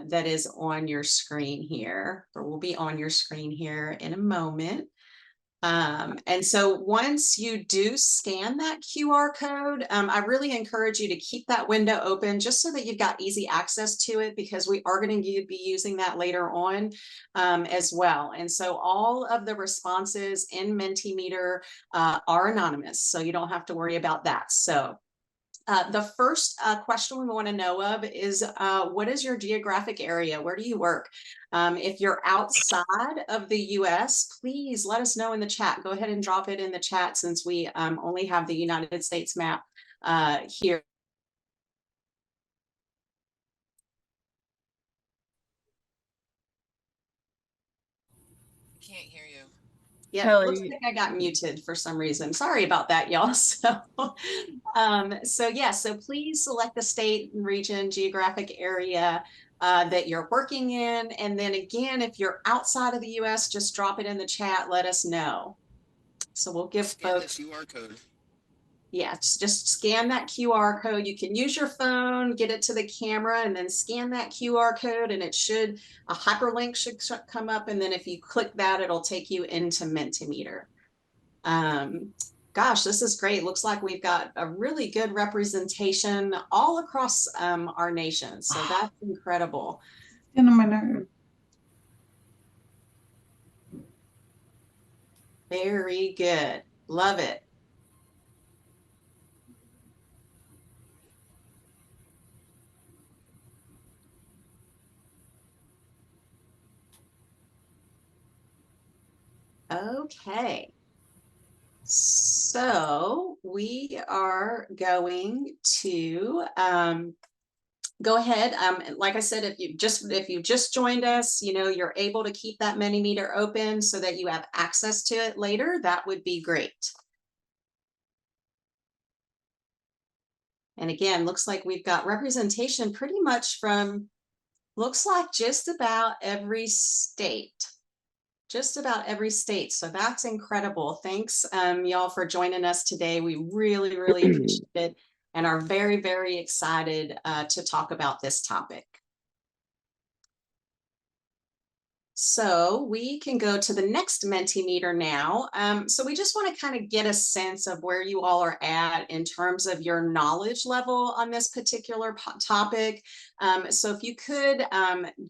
that is on your screen here, or will be on your screen here in a moment. And so once you do scan that QR code, I really encourage you to keep that window open just so that you've got easy access to it, because we are going to be using that later on as well. And so all of the responses in Mentimeter are anonymous, so you don't have to worry about that. So the first question we want to know of is what is your geographic area? Where do you work? If you're outside of the US, please let us know in the chat. Go ahead and drop it in the chat, since we only have the United States map here. Can't hear you. Yeah, Kelly. looks like I got muted for some reason. Sorry about that, y'all. So please select the state and region, geographic area that you're working in. And then again, if you're outside of the US, just drop it in the chat. Let us know. So we'll give folks the QR code. Yeah, just scan that QR code. You can use your phone, get it to the camera, and then scan that QR code, and a hyperlink should come up. And then if you click that, it'll take you into Mentimeter. Gosh, this is great. Looks like we've got a really good representation all across our nation. So that's incredible. Getting on my nerve. Very good. Love it. Okay. So we are going to go ahead. Like I said, if you just joined us, you're able to keep that Mentimeter open so that you have access to it later. That would be great. And again, looks like we've got representation pretty much from, looks like just about every state. Just about every state. So that's incredible. Thanks, y'all, for joining us today. We really, really appreciate it and are very, very excited to talk about this topic. So we can go to the next Mentimeter now. So we just want to kind of get a sense of where you all are at in terms of your knowledge level on this particular topic. So if you could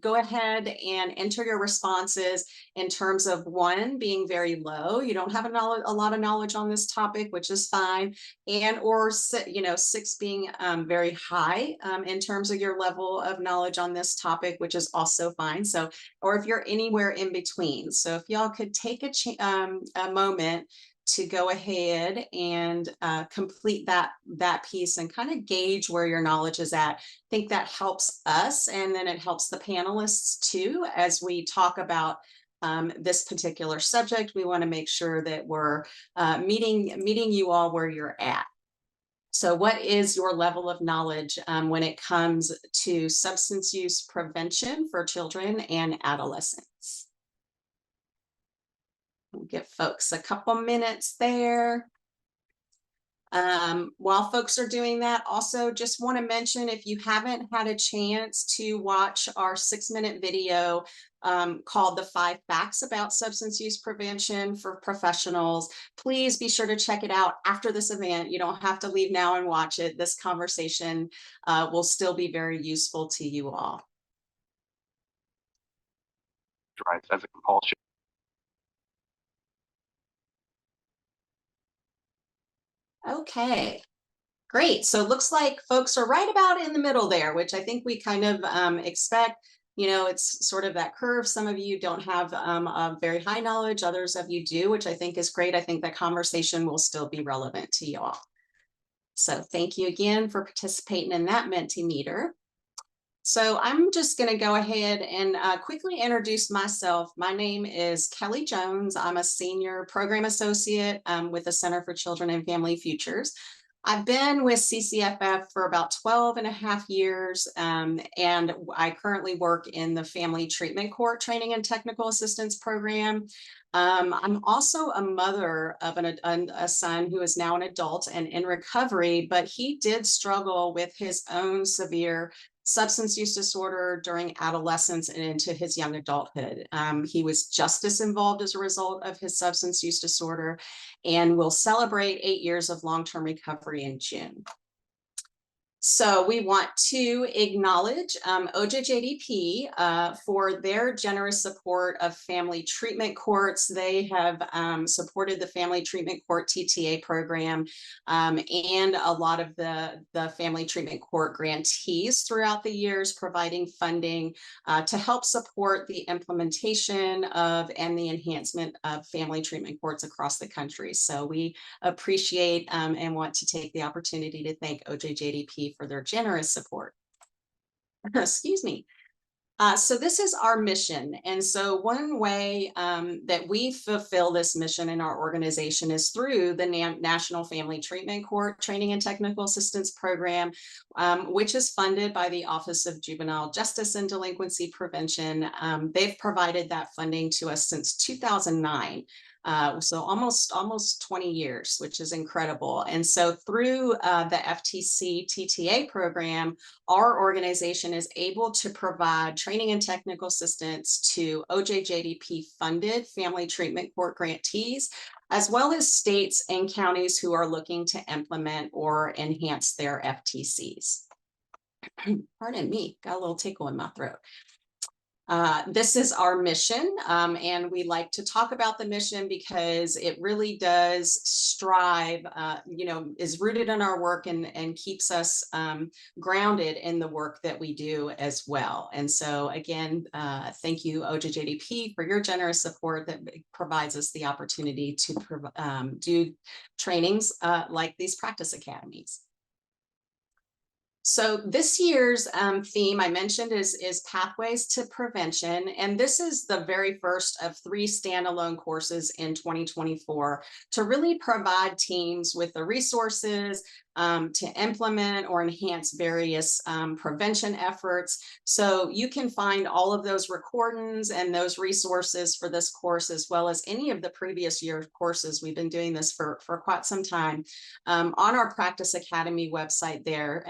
go ahead and enter your responses in terms of 1 being very low, you don't have a lot of knowledge on this topic, which is fine, and or 6 being very high in terms of your level of knowledge on this topic, which is also fine. So, or if you're anywhere in between. So if y'all could take a moment to go ahead and complete that piece and kind of gauge where your knowledge is at. I think that helps us, and then it helps the panelists too as we talk about this particular subject. We want to make sure that we're meeting you all where you're at. So what is your level of knowledge when it comes to substance use prevention for children and adolescents? We'll give folks a couple minutes there. While folks are doing that, also just want to mention, if you haven't had a chance to watch our 6-minute video called The 5 Facts About Substance Use Prevention for Professionals, please be sure to check it out after this event. You don't have to leave now and watch it. This conversation will still be very useful to you all. Rights as a compulsion. Okay, great. So it looks like folks are right about in the middle there, which I think we kind of expect. It's sort of that curve. Some of you don't have a very high knowledge, others of you do, which I think is great. I think that conversation will still be relevant to you all. So thank you again for participating in that Mentimeter. So I'm just going to go ahead and quickly introduce myself. My name is Kelly Jones. I'm a senior program associate with the Center for Children and Family Futures. I've been with CCFF for about 12 and a half years, and I currently work in the Family Treatment Court Training and Technical Assistance Program. I'm also a mother of a son who is now an adult and in recovery, but he did struggle with his own severe substance use disorder during adolescence and into his young adulthood. He was just as involved as a result of his substance use disorder, and will celebrate 8 years of long-term recovery in June. So we want to acknowledge OJJDP for their generous support of family treatment courts. They have supported the Family Treatment Court TTA program and a lot of the Family Treatment Court grantees throughout the years, providing funding to help support the implementation of and the enhancement of family treatment courts across the country. So we appreciate and want to take the opportunity to thank OJJDP for their generous support. Excuse me. So this is our mission. And so one way that we fulfill this mission in our organization is through the National Family Treatment Court Training and Technical Assistance Program, which is funded by the Office of Juvenile Justice and Delinquency Prevention. They've provided that funding to us since 2009. So almost 20 years, which is incredible. And so through the FTC TTA program, our organization is able to provide training and technical assistance to OJJDP funded family treatment court grantees, as well as states and counties who are looking to implement or enhance their FTCs. Pardon me, got a little tickle in my throat. This is our mission, and we like to talk about the mission because it really does strive, is rooted in our work and keeps us grounded in the work that we do as well. And so again, thank you, OJJDP, for your generous support that provides us the opportunity to do trainings like these practice academies. So this year's theme I mentioned is Pathways to Prevention, and this is the very first of 3 standalone courses in 2024 to really provide teams with the resources to implement or enhance various prevention efforts. So you can find all of those recordings and those resources for this course, as well as any of the previous year courses. We've been doing this for quite some time on our Practice Academy website there.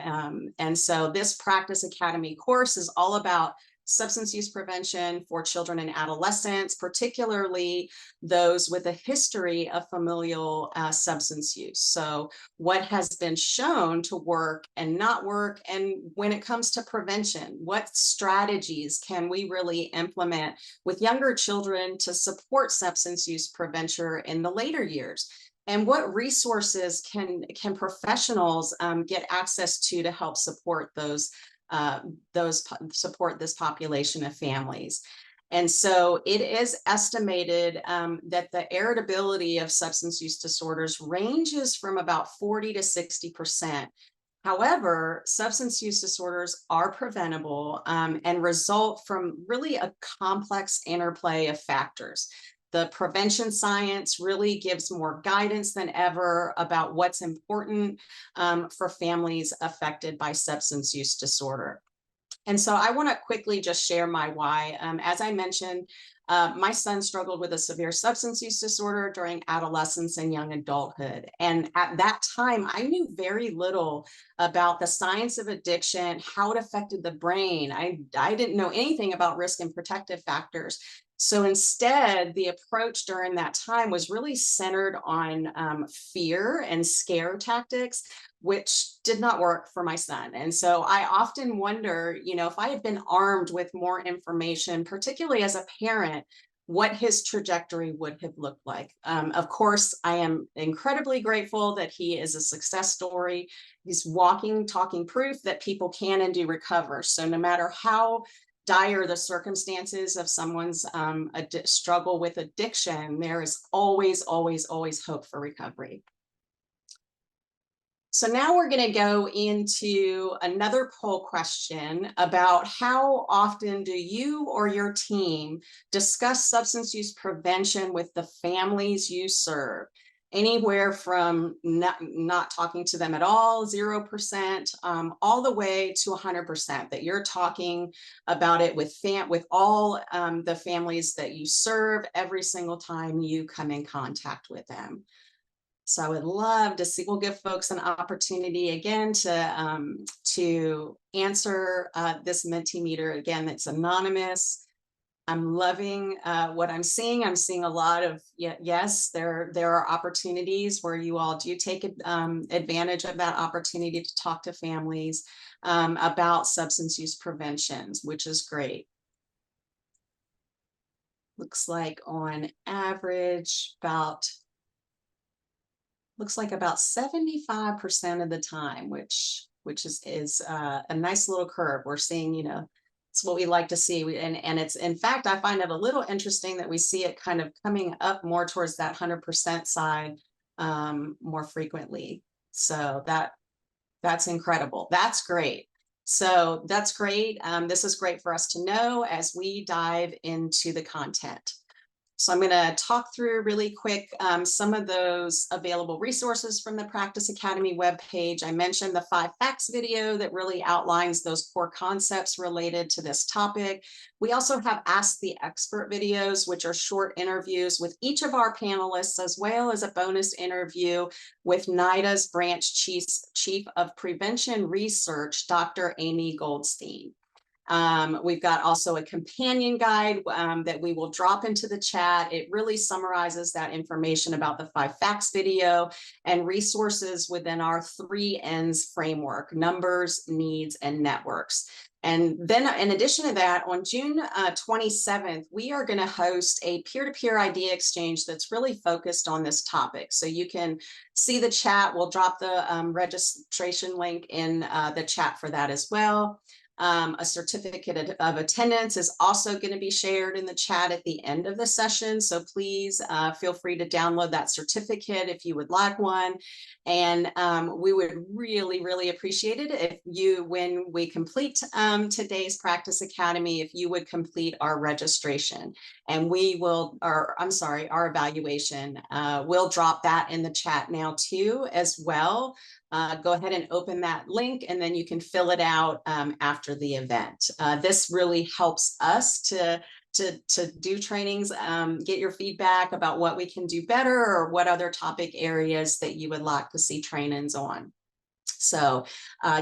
And so this Practice Academy course is all about substance use prevention for children and adolescents, particularly those with a history of familial substance use. So what has been shown to work and not work, and when it comes to prevention, what strategies can we really implement with younger children to support substance use prevention in the later years? And what resources can professionals get access to help support support this population of families? And so it is estimated that the heritability of substance use disorders ranges from about 40 to 60%. However, substance use disorders are preventable and result from really a complex interplay of factors. The prevention science really gives more guidance than ever about what's important for families affected by substance use disorder. And so I want to quickly just share my why. As I mentioned, my son struggled with a severe substance use disorder during adolescence and young adulthood. And at that time, I knew very little about the science of addiction, how it affected the brain. I didn't know anything about risk and protective factors. So instead, the approach during that time was really centered on fear and scare tactics, which did not work for my son. And so I often wonder, if I had been armed with more information, particularly as a parent, what his trajectory would have looked like. Of course, I am incredibly grateful that he is a success story. He's walking, talking proof that people can and do recover. So no matter how dire the circumstances of someone's struggle with addiction, there is always, always, always hope for recovery. So now we're going to go into another poll question about how often do you or your team discuss substance use prevention with the families you serve? Anywhere from not talking to them at all, 0%, all the way to 100%, that you're talking about it with all the families that you serve every single time you come in contact with them. So I would love to see, we'll give folks an opportunity again to answer this Mentimeter. Again, it's anonymous. I'm loving what I'm seeing. I'm seeing a lot of, yes, there are opportunities where you all do take advantage of that opportunity to talk to families about substance use prevention, which is great. Looks like on average looks like about 75% of the time, which is a nice little curve. We're seeing, it's what we like to see. And it's, in fact, I find it a little interesting that we see it kind of coming up more towards that 100% side more frequently. So that's incredible. That's great. So that's great. This is great for us to know as we dive into the content. So I'm going to talk through really quick some of those available resources from the Practice Academy webpage. I mentioned the 5 facts video that really outlines those core concepts related to this topic. We also have Ask the Expert videos, which are short interviews with each of our panelists, as well as a bonus interview with NIDA's branch chief of prevention research, Dr. Amy Goldstein. We've got also a companion guide that we will drop into the chat. It really summarizes that information about the 5 facts video and resources within our 3 N's framework: numbers, needs, and networks. And then in addition to that, on June 27th, we are going to host a peer-to-peer idea exchange that's really focused on this topic. So you can see the chat. We'll drop the registration link in the chat for that as well. A certificate of attendance is also going to be shared in the chat at the end of the session. So please feel free to download that certificate if you would like one. And we would really, really appreciate it if you, when we complete today's Practice Academy, if you would complete our registration. And we will, or I'm sorry, our evaluation. We'll drop that in the chat now too as well. Go ahead and open that link, and then you can fill it out after the event. This really helps us to do trainings, get your feedback about what we can do better or what other topic areas that you would like to see trainings on. So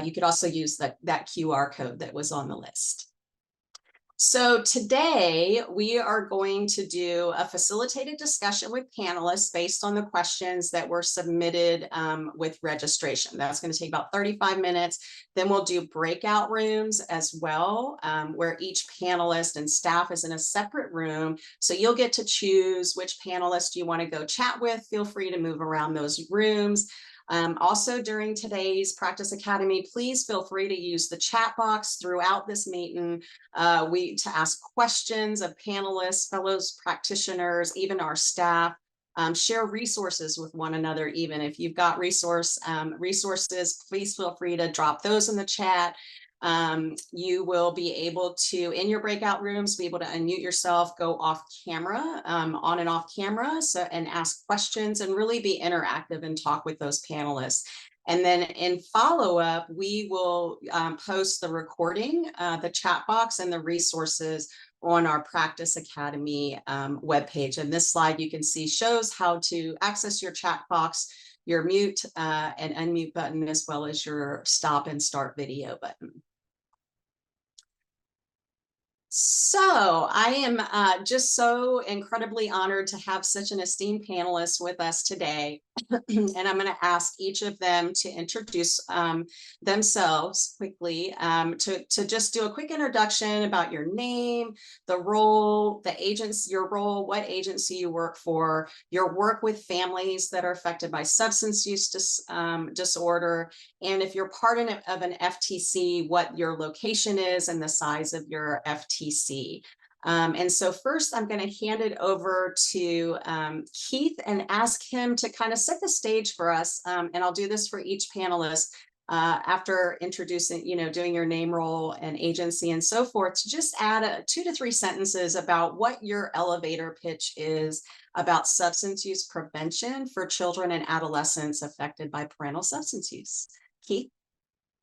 you could also use that QR code that was on the list. So today we are going to do a facilitated discussion with panelists based on the questions that were submitted with registration. That's going to take about 35 minutes. Then we'll do breakout rooms as well, where each panelist and staff is in a separate room. So you'll get to choose which panelist you want to go chat with. Feel free to move around those rooms. Also, during today's Practice Academy, please feel free to use the chat box throughout this meeting to ask questions of panelists, fellows practitioners, even our staff. Share resources with one another. Even if you've got resources, please feel free to drop those in the chat. You will be able to, in your breakout rooms, be able to unmute yourself, go off camera, on and off camera, and ask questions and really be interactive and talk with those panelists. And then in follow-up, we will post the recording, the chat box, and the resources on our Practice Academy webpage. And this slide you can see shows how to access your chat box, your mute and unmute button, as well as your stop and start video button. So I am just so incredibly honored to have such an esteemed panelist with us today. And I'm going to ask each of them to introduce themselves quickly, to just do a quick introduction about your name, the role, the agency, your role, what agency you work for, your work with families that are affected by substance use disorder, and if you're part of an FTC, what your location is and the size of your FTC. And so first, I'm going to hand it over to Keith and ask him to kind of set the stage for us. And I'll do this for each panelist after introducing, doing your name, role, and agency and so forth, to just add 2 to 3 sentences about what your elevator pitch is about substance use prevention for children and adolescents affected by parental substance use. Keith?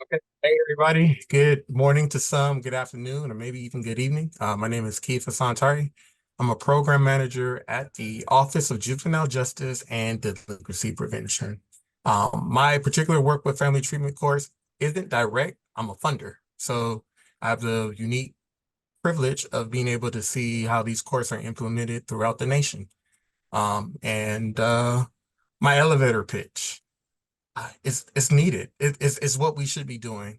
Okay. Hey, everybody. Good morning to some, good afternoon, or maybe even good evening. My name is Keith Asantari. I'm a program manager at the Office of Juvenile Justice and Delinquency Prevention. My particular work with family treatment course isn't direct. I'm a funder. So I have the unique privilege of being able to see how these courses are implemented throughout the nation. My elevator pitch, it's needed. It's what we should be doing.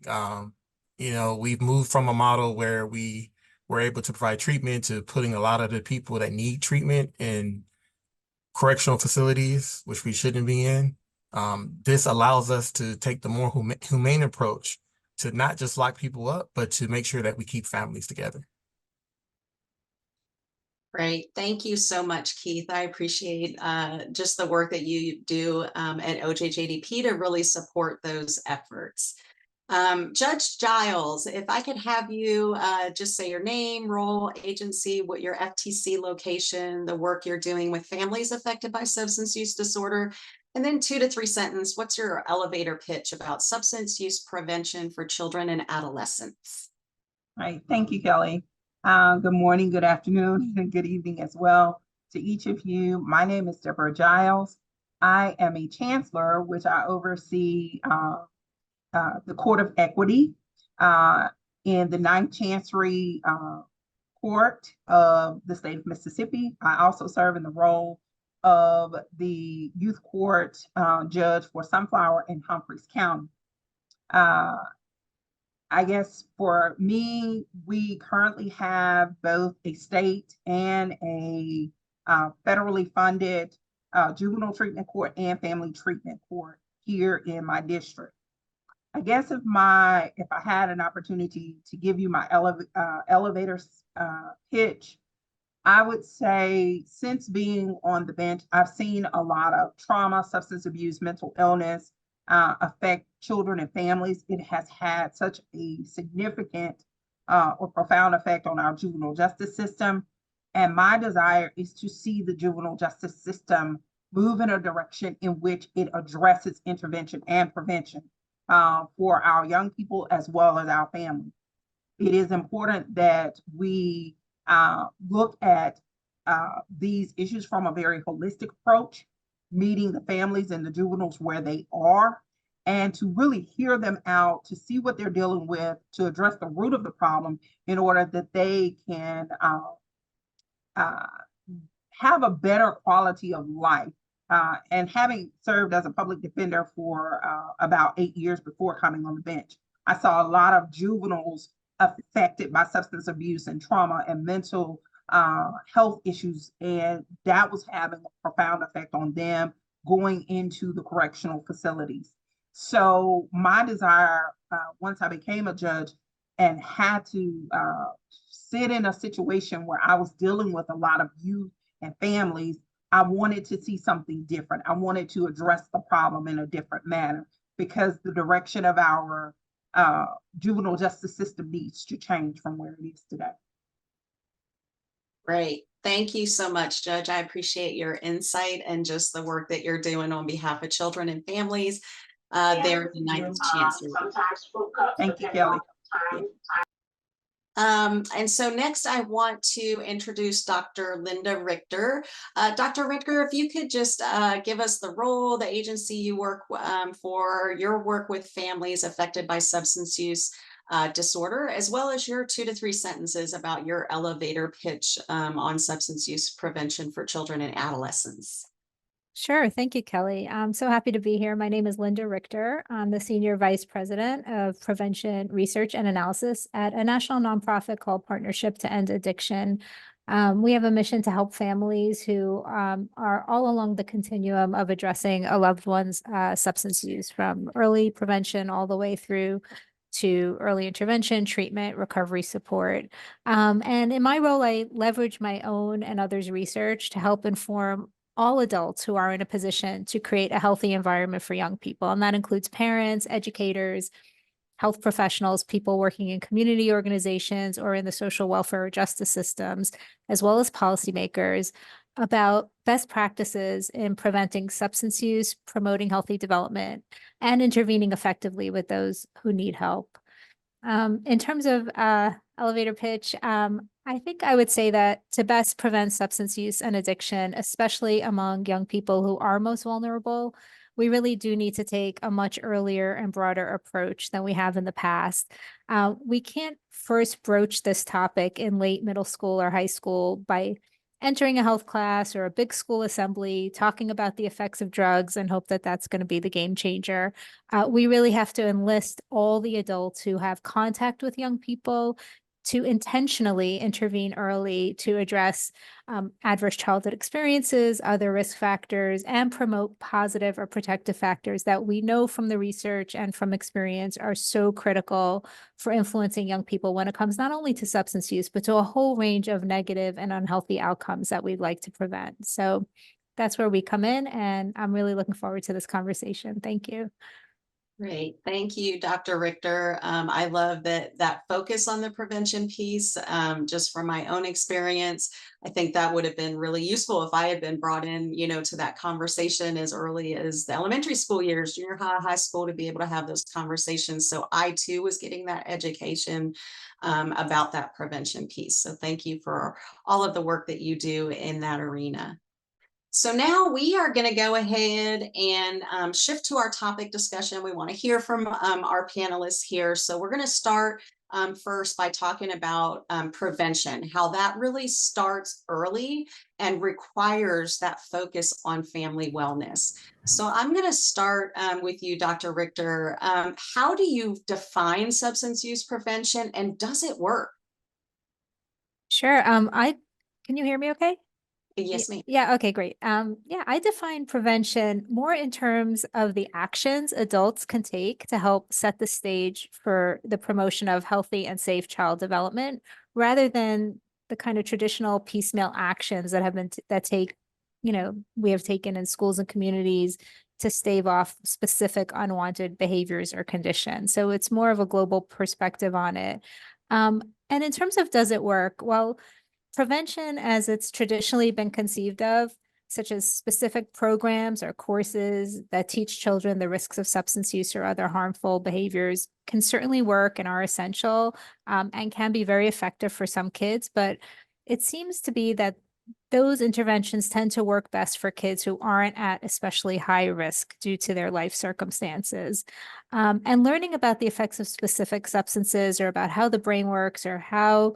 We've moved from a model where we were able to provide treatment to putting a lot of the people that need treatment in correctional facilities, which we shouldn't be in. This allows us to take the more humane approach to not just lock people up, but to make sure that we keep families together. Great. Thank you so much, Keith. I appreciate just the work that you do at OJJDP to really support those efforts. Judge Giles, if I could have you just say your name, role, agency, what your FTC location, the work you're doing with families affected by substance use disorder, and then 2 to 3 sentence, what's your elevator pitch about substance use prevention for children and adolescents? Right. Thank you, Kelly. Good morning, good afternoon, and good evening as well to each of you. My name is Deborah Giles. I am a chancellor, which I oversee the Court of Equity in the 9th Chancery Court of the state of Mississippi. I also serve in the role of the Youth Court Judge for Sunflower and Humphreys County. I guess for me, we currently have both a state and a federally funded juvenile treatment court and family treatment court here in my district. I guess if I had an opportunity to give you my elevator pitch, I would say since being on the bench, I've seen a lot of trauma, substance abuse, mental illness affect children and families. It has had such a significant or profound effect on our juvenile justice system. And my desire is to see the juvenile justice system move in a direction in which it addresses intervention and prevention for our young people as well as our families. It is important that we look at these issues from a very holistic approach, meeting the families and the juveniles where they are, and to really hear them out, to see what they're dealing with, to address the root of the problem in order that they can have a better quality of life. And having served as a public defender for about 8 years before coming on the bench, I saw a lot of juveniles affected by substance abuse and trauma and mental health issues, and that was having a profound effect on them going into the correctional facilities. So my desire, once I became a judge and had to sit in a situation where I was dealing with a lot of youth and families, I wanted to see something different. I wanted to address the problem in a different manner because the direction of our juvenile justice system needs to change from where it is today. Great. Thank you so much, Judge. I appreciate your insight and just the work that you're doing on behalf of children and families there at the 9th Chancery. Thank you, Kelly. And so next I want to introduce Dr. Linda Richter. Dr. Richter, if you could just give us the role, the agency you work for, your work with families affected by substance use disorder, as well as your 2 to 3 sentences about your elevator pitch on substance use prevention for children and adolescents. Sure. Thank you, Kelly. I'm so happy to be here. My name is Linda Richter. I'm the Senior Vice President of Prevention Research and Analysis at a national nonprofit called Partnership to End Addiction. We have a mission to help families who are all along the continuum of addressing a loved one's substance use, from early prevention all the way through to early intervention, treatment, recovery support. And in my role, I leverage my own and others' research to help inform all adults who are in a position to create a healthy environment for young people. And that includes parents, educators, health professionals, people working in community organizations or in the social welfare or justice systems, as well as policymakers, about best practices in preventing substance use, promoting healthy development, and intervening effectively with those who need help. In terms of elevator pitch, I think I would say that to best prevent substance use and addiction, especially among young people who are most vulnerable, we really do need to take a much earlier and broader approach than we have in the past. We can't first broach this topic in late middle school or high school by entering a health class or a big school assembly, talking about the effects of drugs and hope that that's going to be the game changer. We really have to enlist all the adults who have contact with young people to intentionally intervene early to address adverse childhood experiences, other risk factors, and promote positive or protective factors that we know from the research and from experience are so critical for influencing young people when it comes not only to substance use, but to a whole range of negative and unhealthy outcomes that we'd like to prevent. So that's where we come in, and I'm really looking forward to this conversation. Thank you. Great. Thank you, Dr. Richter. I love that focus on the prevention piece. Just from my own experience, I think that would have been really useful if I had been brought in, to that conversation as early as the elementary school years, junior high, high school, to be able to have those conversations. So I too was getting that education about that prevention piece. So thank you for all of the work that you do in that arena. So now we are going to go ahead and shift to our topic discussion. We want to hear from our panelists here. So we're going to start first by talking about prevention, how that really starts early and requires that focus on family wellness. So I'm going to start with you, Dr. Richter. How do you define substance use prevention, and does it work? Sure. Can you hear me okay? Yes, ma'am. Yeah. Okay, great. Yeah, I define prevention more in terms of the actions adults can take to help set the stage for the promotion of healthy and safe child development, rather than the kind of traditional piecemeal actions that we have taken in schools and communities to stave off specific unwanted behaviors or conditions. So it's more of a global perspective on it. And in terms of does it work? Well, prevention, as it's traditionally been conceived of, such as specific programs or courses that teach children the risks of substance use or other harmful behaviors, can certainly work and are essential, and can be very effective for some kids. But it seems to be that those interventions tend to work best for kids who aren't at especially high risk due to their life circumstances. And learning about the effects of specific substances, or about how the brain works, or how,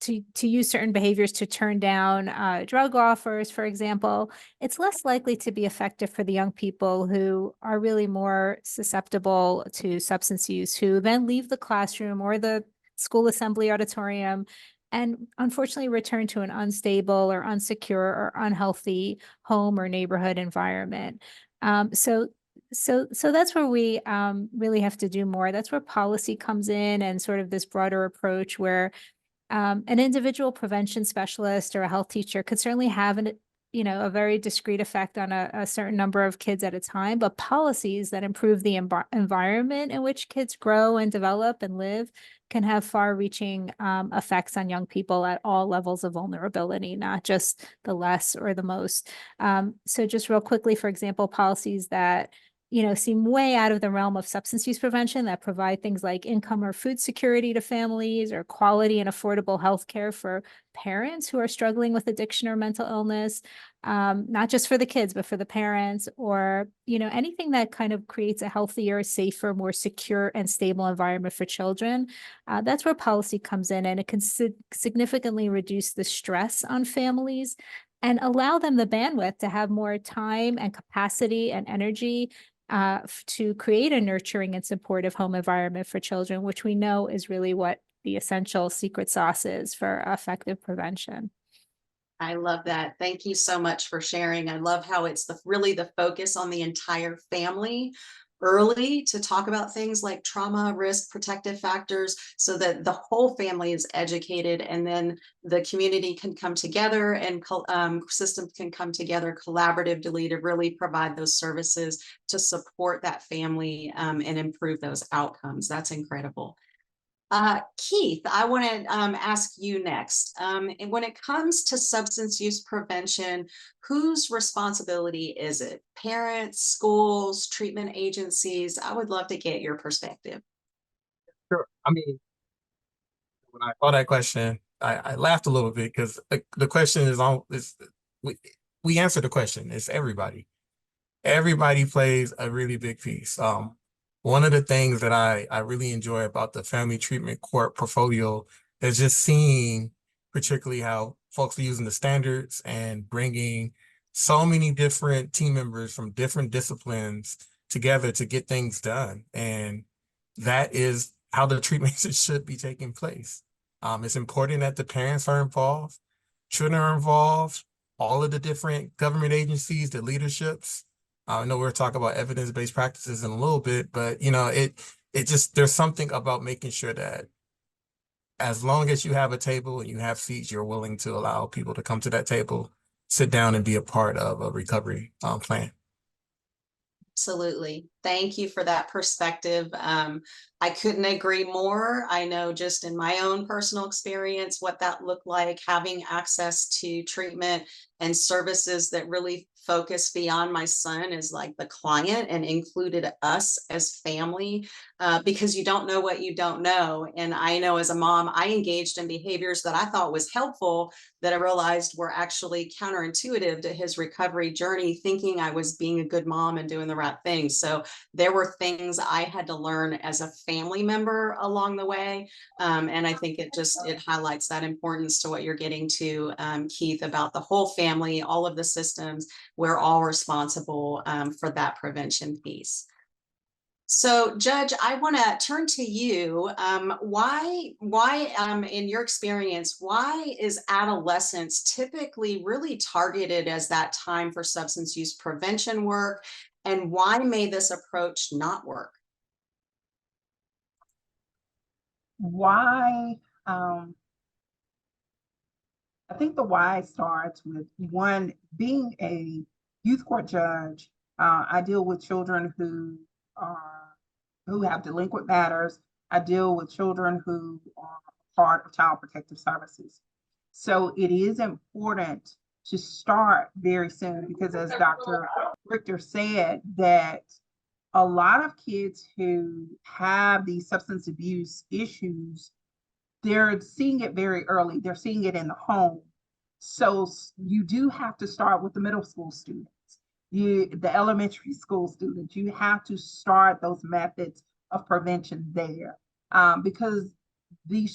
to use certain behaviors to turn down drug offers, for example, it's less likely to be effective for the young people who are really more susceptible to substance use, who then leave the classroom or the school assembly auditorium and unfortunately return to an unstable or unsecure or unhealthy home or neighborhood environment. So that's where we really have to do more. That's where policy comes in, and sort of this broader approach where an individual prevention specialist or a health teacher could certainly have a very discrete effect on a certain number of kids at a time, but policies that improve the environment in which kids grow and develop and live can have far-reaching effects on young people at all levels of vulnerability, not just the less or the most. So just real quickly, for example, policies that seem way out of the realm of substance use prevention, that provide things like income or food security to families, or quality and affordable health care for parents who are struggling with addiction or mental illness, not just for the kids, but for the parents, or, anything that kind of creates a healthier, safer, more secure and stable environment for children. That's where policy comes in, and it can significantly reduce the stress on families and allow them the bandwidth to have more time and capacity and energy to create a nurturing and supportive home environment for children, which we know is really what the essential secret sauce is for effective prevention. I love that. Thank you so much for sharing. I love how it's really the focus on the entire family early, to talk about things like trauma, risk, protective factors, so that the whole family is educated, and then the community can come together, and systems can come together collaboratively to really provide those services to support that family and improve those outcomes. That's incredible. Keith, I want to ask you next. And when it comes to substance use prevention, whose responsibility is it? Parents, schools, treatment agencies? I would love to get your perspective. Sure. I mean, When I saw that question, I laughed a little bit because the question is we answered the question. It's everybody. Everybody plays a really big piece. One of the things that I really enjoy about the Family Treatment Court portfolio is just seeing particularly how folks are using the standards and bringing so many different team members from different disciplines together to get things done. And that is how the treatment should be taking place. It's important that the parents are involved, children are involved, all of the different government agencies, the leaderships. I know we're talking about evidence-based practices in a little bit, but it just, there's something about making sure that as long as you have a table and you have seats, you're willing to allow people to come to that table, sit down and be a part of a recovery plan. Absolutely. Thank you for that perspective. I couldn't agree more. I know just in my own personal experience what that looked like, having access to treatment and services that really focus beyond my son as like the client and included us as family, because you don't know what you don't know. And I know as a mom, I engaged in behaviors that I thought was helpful that I realized were actually counterintuitive to his recovery journey, thinking I was being a good mom and doing the right thing. So there were things I had to learn as a family member along the way. And I think it highlights that importance to what you're getting to, Keith, about the whole family, all of the systems. We're all responsible for that prevention piece. So, Judge, I want to turn to you. Why, in your experience, why is adolescence typically really targeted as that time for substance use prevention work? And why may this approach not work? Why? I think the why starts with one, being a youth court judge. I deal with children who have delinquent matters. I deal with children who are part of Child Protective Services. So it is important to start very soon because, as Dr. Richter said, that a lot of kids who have these substance abuse issues, they're seeing it very early. They're seeing it in the home. So you do have to start with the middle school students, the elementary school students. You have to start those methods of prevention there, because the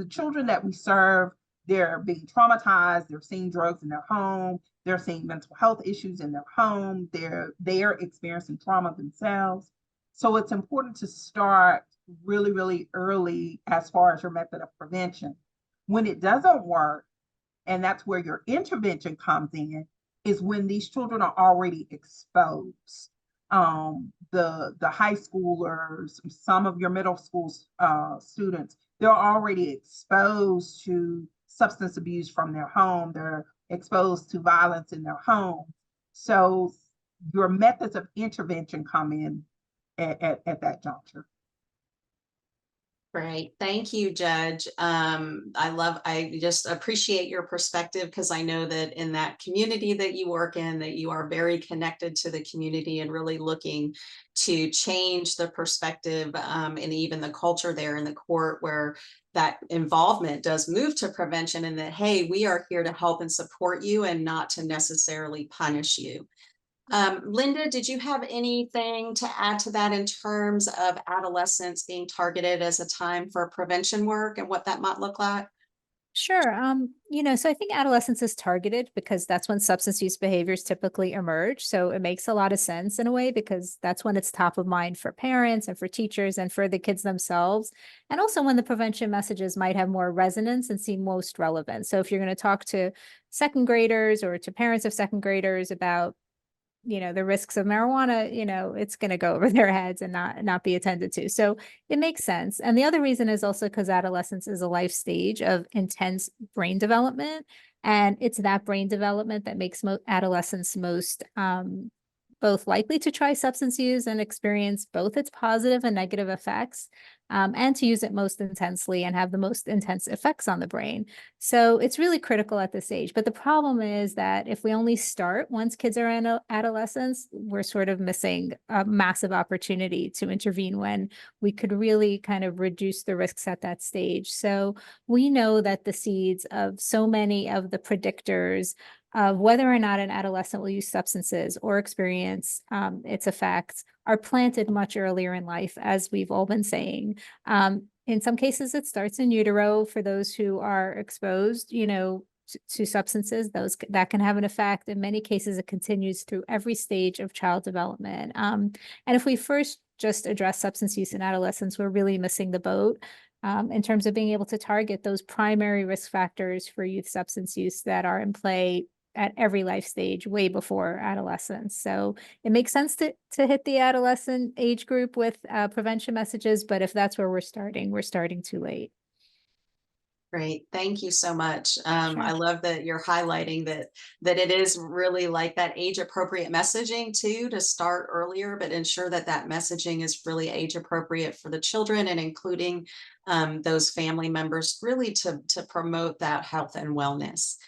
children that we serve, they're being traumatized. They're seeing drugs in their home. They're seeing mental health issues in their home. They're experiencing trauma themselves. So it's important to start really, really early as far as your method of prevention. When it doesn't work, and that's where your intervention comes in, is when these children are already exposed. The high schoolers, some of your middle school students, they're already exposed to substance abuse from their home. They're exposed to violence in their home. So your methods of intervention come in at that juncture. Great. Thank you, Judge. I just appreciate your perspective because I know that in that community that you work in, that you are very connected to the community and really looking to change the perspective and even the culture there in the court where that involvement does move to prevention and that, hey, we are here to help and support you and not to necessarily punish you. Linda, did you have anything to add to that in terms of adolescence being targeted as a time for prevention work and what that might look like? Sure. So I think adolescence is targeted because that's when substance use behaviors typically emerge. So it makes a lot of sense in a way because that's when it's top of mind for parents and for teachers and for the kids themselves. And also when the prevention messages might have more resonance and seem most relevant. So if you're going to talk to second graders or to parents of second graders about the risks of marijuana, it's going to go over their heads and not be attended to. So it makes sense. And the other reason is also because adolescence is a life stage of intense brain development. And it's that brain development that makes adolescence most both likely to try substance use and experience both its positive and negative effects, and to use it most intensely and have the most intense effects on the brain. So it's really critical at this age. But the problem is that if we only start once kids are in adolescence, we're sort of missing a massive opportunity to intervene when we could really kind of reduce the risks at that stage. So we know that the seeds of so many of the predictors of whether or not an adolescent will use substances or experience its effects are planted much earlier in life, as we've all been saying. In some cases, it starts in utero for those who are exposed, to substances. That can have an effect. In many cases, it continues through every stage of child development. And if we first just address substance use in adolescence, we're really missing the boat. In terms of being able to target those primary risk factors for youth substance use that are in play at every life stage way before adolescence. So it makes sense to hit the adolescent age group with prevention messages, but if that's where we're starting too late. Great. Thank you so much. I Sure. love that you're highlighting that it is really like that age appropriate messaging too, to start earlier, but ensure that that messaging is really age appropriate for the children and including those family members really to promote that health and wellness.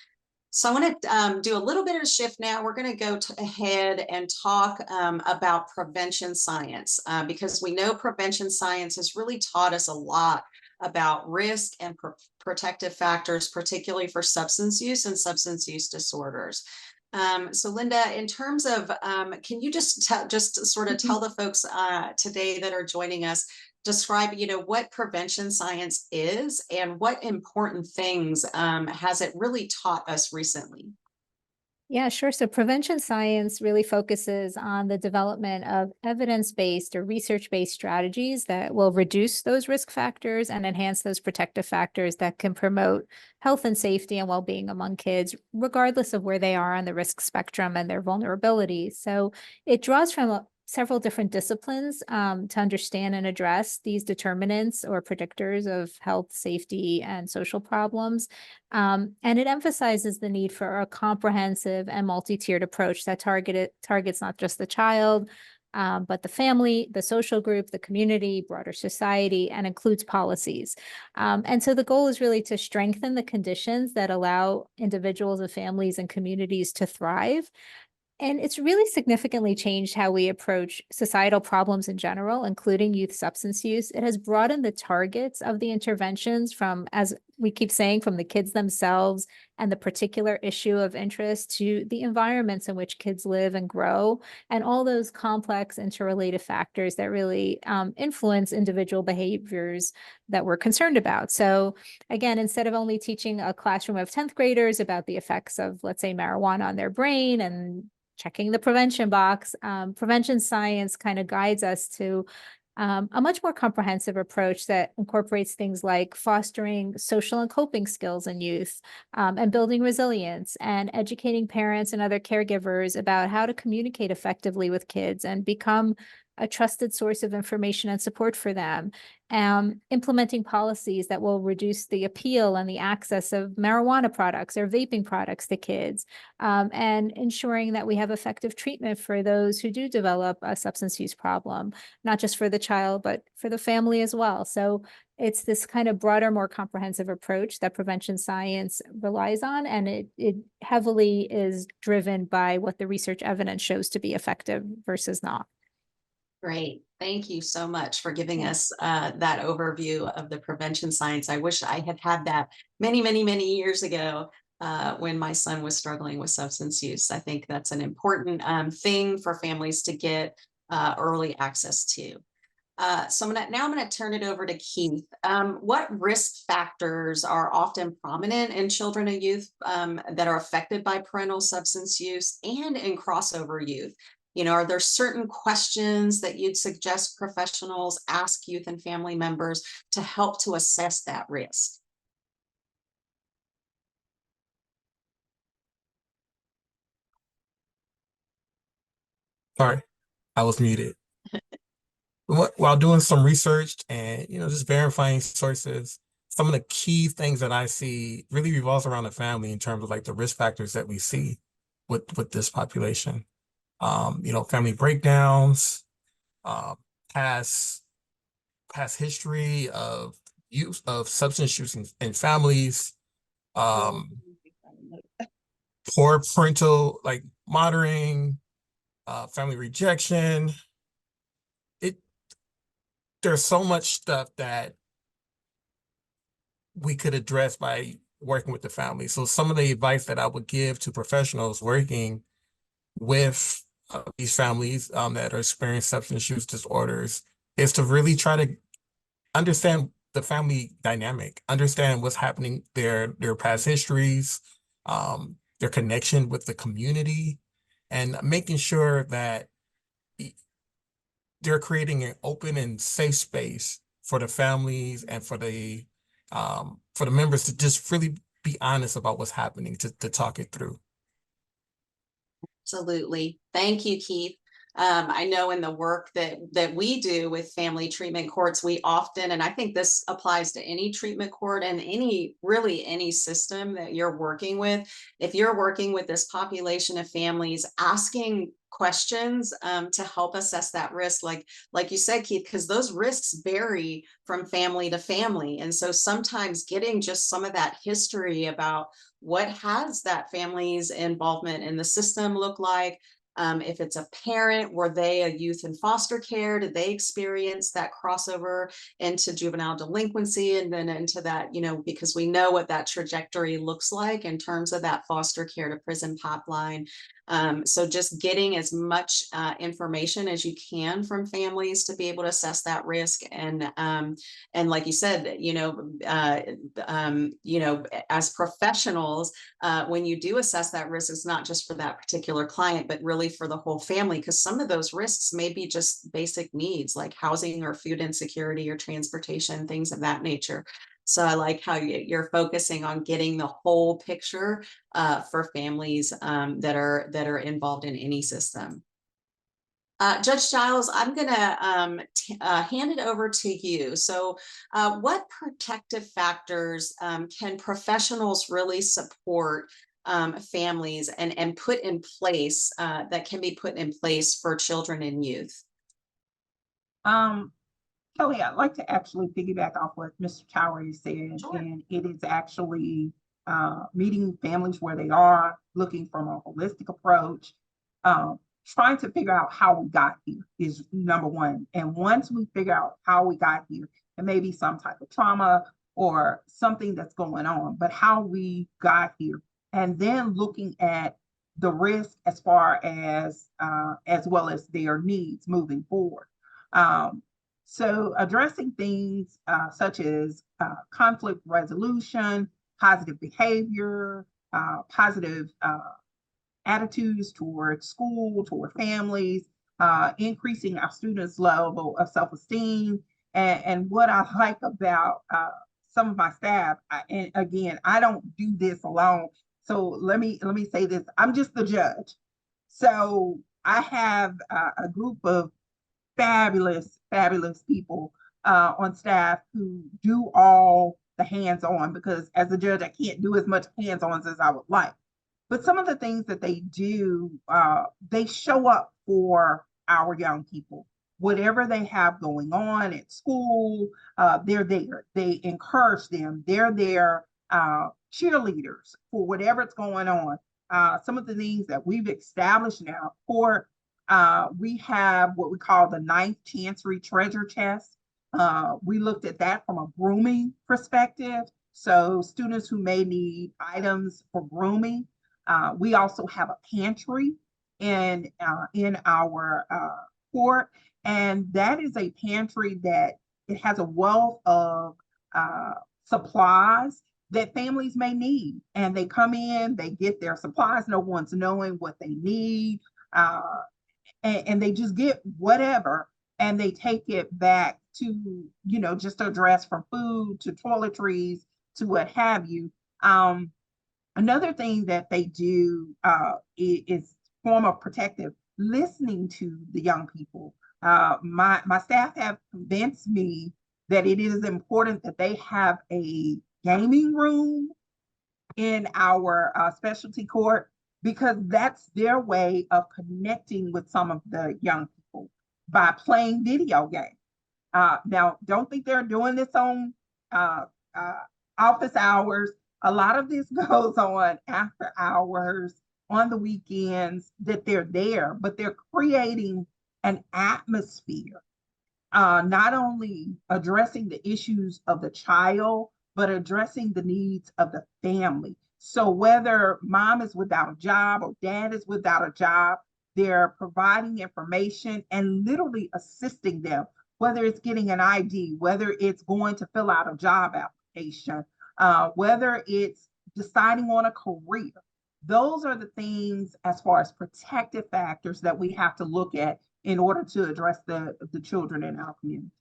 So I want to do a little bit of a shift now. We're going to go ahead and talk about prevention science because we know prevention science has really taught us a lot about risk and protective factors, particularly for substance use and substance use disorders. So Linda, in terms of, can you just sort of tell the folks today that are joining us, describe, what prevention science is and what important things has it really taught us recently? Yeah, sure. So prevention science really focuses on the development of evidence-based or research-based strategies that will reduce those risk factors and enhance those protective factors that can promote health and safety and well-being among kids, regardless of where they are on the risk spectrum and their vulnerability. So it draws from several different disciplines to understand and address these determinants or predictors of health, safety, and social problems. And it emphasizes the need for a comprehensive and multi-tiered approach that targets not just the child, but the family, the social group, the community, broader society, and includes policies. And so the goal is really to strengthen the conditions that allow individuals and families and communities to thrive. And it's really significantly changed how we approach societal problems in general, including youth substance use. It has broadened the targets of the interventions from, as we keep saying, from the kids themselves and the particular issue of interest to the environments in which kids live and grow, and all those complex interrelated factors that really influence individual behaviors that we're concerned about. So again, instead of only teaching a classroom of 10th graders about the effects of, let's say, marijuana on their brain and checking the prevention box, prevention science kind of guides us to a much more comprehensive approach that incorporates things like fostering social and coping skills in youth, and building resilience and educating parents and other caregivers about how to communicate effectively with kids and become a trusted source of information and support for them. Implementing policies that will reduce the appeal and the access of marijuana products or vaping products to kids, and ensuring that we have effective treatment for those who do develop a substance use problem, not just for the child, but for the family as well. So it's this kind of broader, more comprehensive approach that prevention science relies on, and it heavily is driven by what the research evidence shows to be effective versus not. Great. Thank you so much for giving us that overview of the prevention science. I wish I had had that many, many, many years ago when my son was struggling with substance use. I think that's an important thing for families to get early access to. So I'm going to turn it over to Keith. What risk factors are often prominent in children and youth that are affected by parental substance use and in crossover youth? Are there certain questions that you'd suggest professionals ask youth and family members to help to assess that risk? Sorry, I was muted. While doing some research and, just verifying sources, some of the key things that I see really revolves around the family in terms of like the risk factors that we see with this population. family breakdowns, past history of use of substance use in families, poor parental monitoring, family rejection. There's so much stuff that we could address by working with the family. So some of the advice that I would give to professionals working with these families that are experiencing substance use disorders is to really try to understand the family dynamic, understand what's happening, their past histories, their connection with the community, and making sure that they're creating an open and safe space for the families and for the members to just really be honest about what's happening, to talk it through. Absolutely. Thank you, Keith. I know in the work that we do with family treatment courts, we often, and I think this applies to any treatment court and really any system that you're working with. If you're working with this population of families, asking questions to help assess that risk, like you said, Keith, because those risks vary from family to family. And so sometimes getting just some of that history about what has that family's involvement in the system look like. If it's a parent, were they a youth in foster care? Did they experience that crossover into juvenile delinquency and then into that, because we know what that trajectory looks like in terms of that foster care to prison pipeline. So just getting as much information as you can from families to be able to assess that risk. And like you said, as professionals, when you do assess that risk, it's not just for that particular client, but really for the whole family, because some of those risks may be just basic needs like housing or food insecurity or transportation, things of that nature. So I like how you're focusing on getting the whole picture for families that are involved in any system. Judge Giles, I'm going to hand it over to you. So what protective factors can professionals really support families and put in place that can be put in place for children and youth? Kelly, I'd like to actually piggyback off what Mr. Towery said, Sure. and it is actually meeting families where they are, looking from a holistic approach, trying to figure out how we got here is number one. And once we figure out how we got here, it may be some type of trauma or something that's going on, but how we got here, and then looking at the risk as far as well as their needs moving forward. So addressing things such as conflict resolution, positive behavior, positive attitudes toward school, toward families, increasing our students' level of self-esteem. And what I like about some of my staff, and again, I don't do this alone. So let me say this, I'm just the judge. So I have a group of fabulous people on staff who do all the hands-on, because as a judge, I can't do as much hands-on as I would like. But some of the things that they do, they show up for our young people. Whatever they have going on at school, they're there. They encourage them. They're their cheerleaders for whatever's going on. Some of the things that we've established in our court, we have what we call the 9th Chancery Treasure Chest. We looked at that from a grooming perspective. So students who may need items for grooming. We also have a pantry in our court, and that is a pantry that it has a wealth of supplies that families may need. And they come in, they get their supplies, no one's knowing what they need. And they just get whatever, and they take it back to, just address from food to toiletries to what have you. Another thing that they do is form of protective listening to the young people. My staff have convinced me that it is important that they have a gaming room in our specialty court, because that's their way of connecting with some of the young people by playing video games. Now, don't think they're doing this on office hours. A lot of this goes on after hours, on the weekends, that they're there, but they're creating an atmosphere, not only addressing the issues of the child, but addressing the needs of the family. So whether mom is without a job or dad is without a job, they're providing information and literally assisting them, whether it's getting an ID, whether it's going to fill out a job application, whether it's deciding on a career. Those are the things, as far as protective factors, that we have to look at in order to address the children in our community.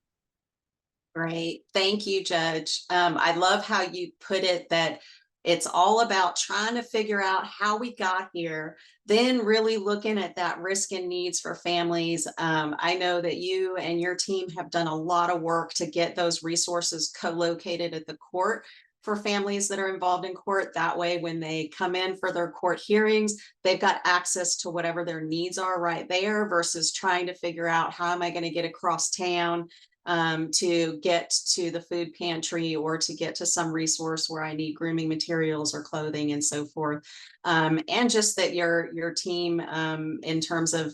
Great. Thank you, Judge. I love how you put it, that it's all about trying to figure out how we got here, then really looking at that risk and needs for families. I know that you and your team have done a lot of work to get those resources co-located at the court for families that are involved in court. That way, when they come in for their court hearings, they've got access to whatever their needs are right there, versus trying to figure out, how am I going to get across town to get to the food pantry, or to get to some resource where I need grooming materials or clothing and so forth. And just that your team, in terms of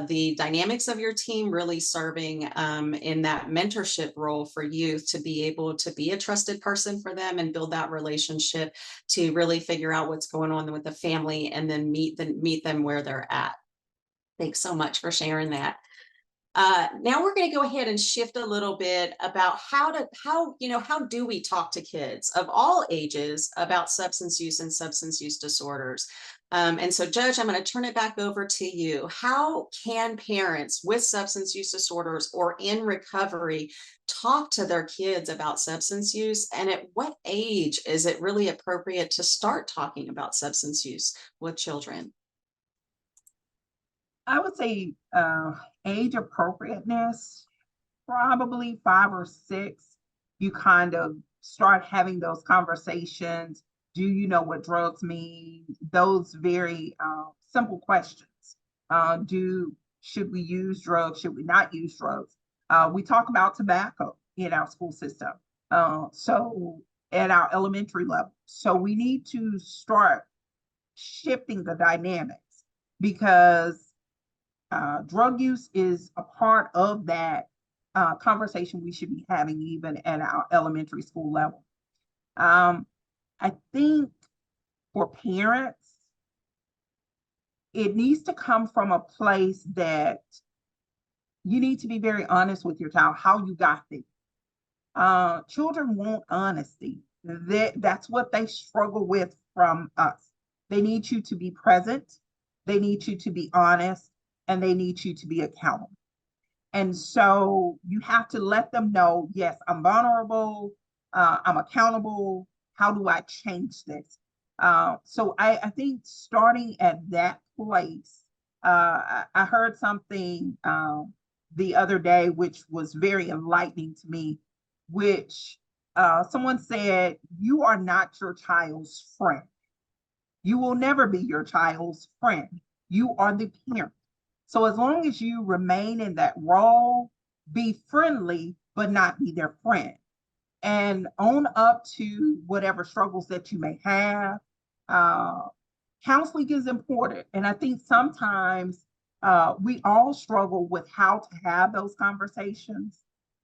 the dynamics of your team, really serving in that mentorship role for youth, to be able to be a trusted person for them and build that relationship, to really figure out what's going on with the family, and then meet them where they're at. Thanks so much for sharing that. Now we're going to go ahead and shift a little bit about how do we talk to kids of all ages about substance use and substance use disorders? And so, Judge, I'm going to turn it back over to you. How can parents with substance use disorders or in recovery talk to their kids about substance use? And at what age is it really appropriate to start talking about substance use with children? I would say age appropriateness, probably 5 or 6. You kind of start having those conversations. Do you know what drugs mean? Those very simple questions. Should we use drugs? Should we not use drugs? We talk about tobacco in our school system. So at our elementary level. So we need to start shifting the dynamics, because drug use is a part of that conversation we should be having even at our elementary school level. I think for parents, it needs to come from a place that you need to be very honest with your child, how you got there. Children want honesty. That's what they struggle with from us. They need you to be present. They need you to be honest. And they need you to be accountable. And so you have to let them know, yes, I'm vulnerable, I'm accountable. How do I change this? So I think starting at that place, I heard something the other day, which was very enlightening to me, which someone said, you are not your child's friend. You will never be your child's friend. You are the parent. So as long as you remain in that role, be friendly, but not be their friend. And own up to whatever struggles that you may have. Counseling is important. And I think sometimes we all struggle with how to have those conversations.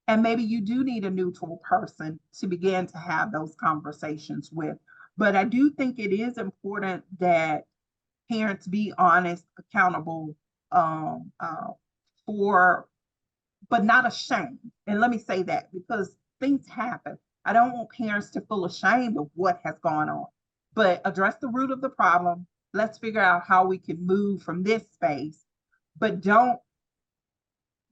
And maybe you do need a neutral person to begin to have those conversations with. But I do think it is important that parents be honest, accountable, but not ashamed. And let me say that, because things happen. I don't want parents to feel ashamed of what has gone on, but address the root of the problem. Let's figure out how we can move from this space, but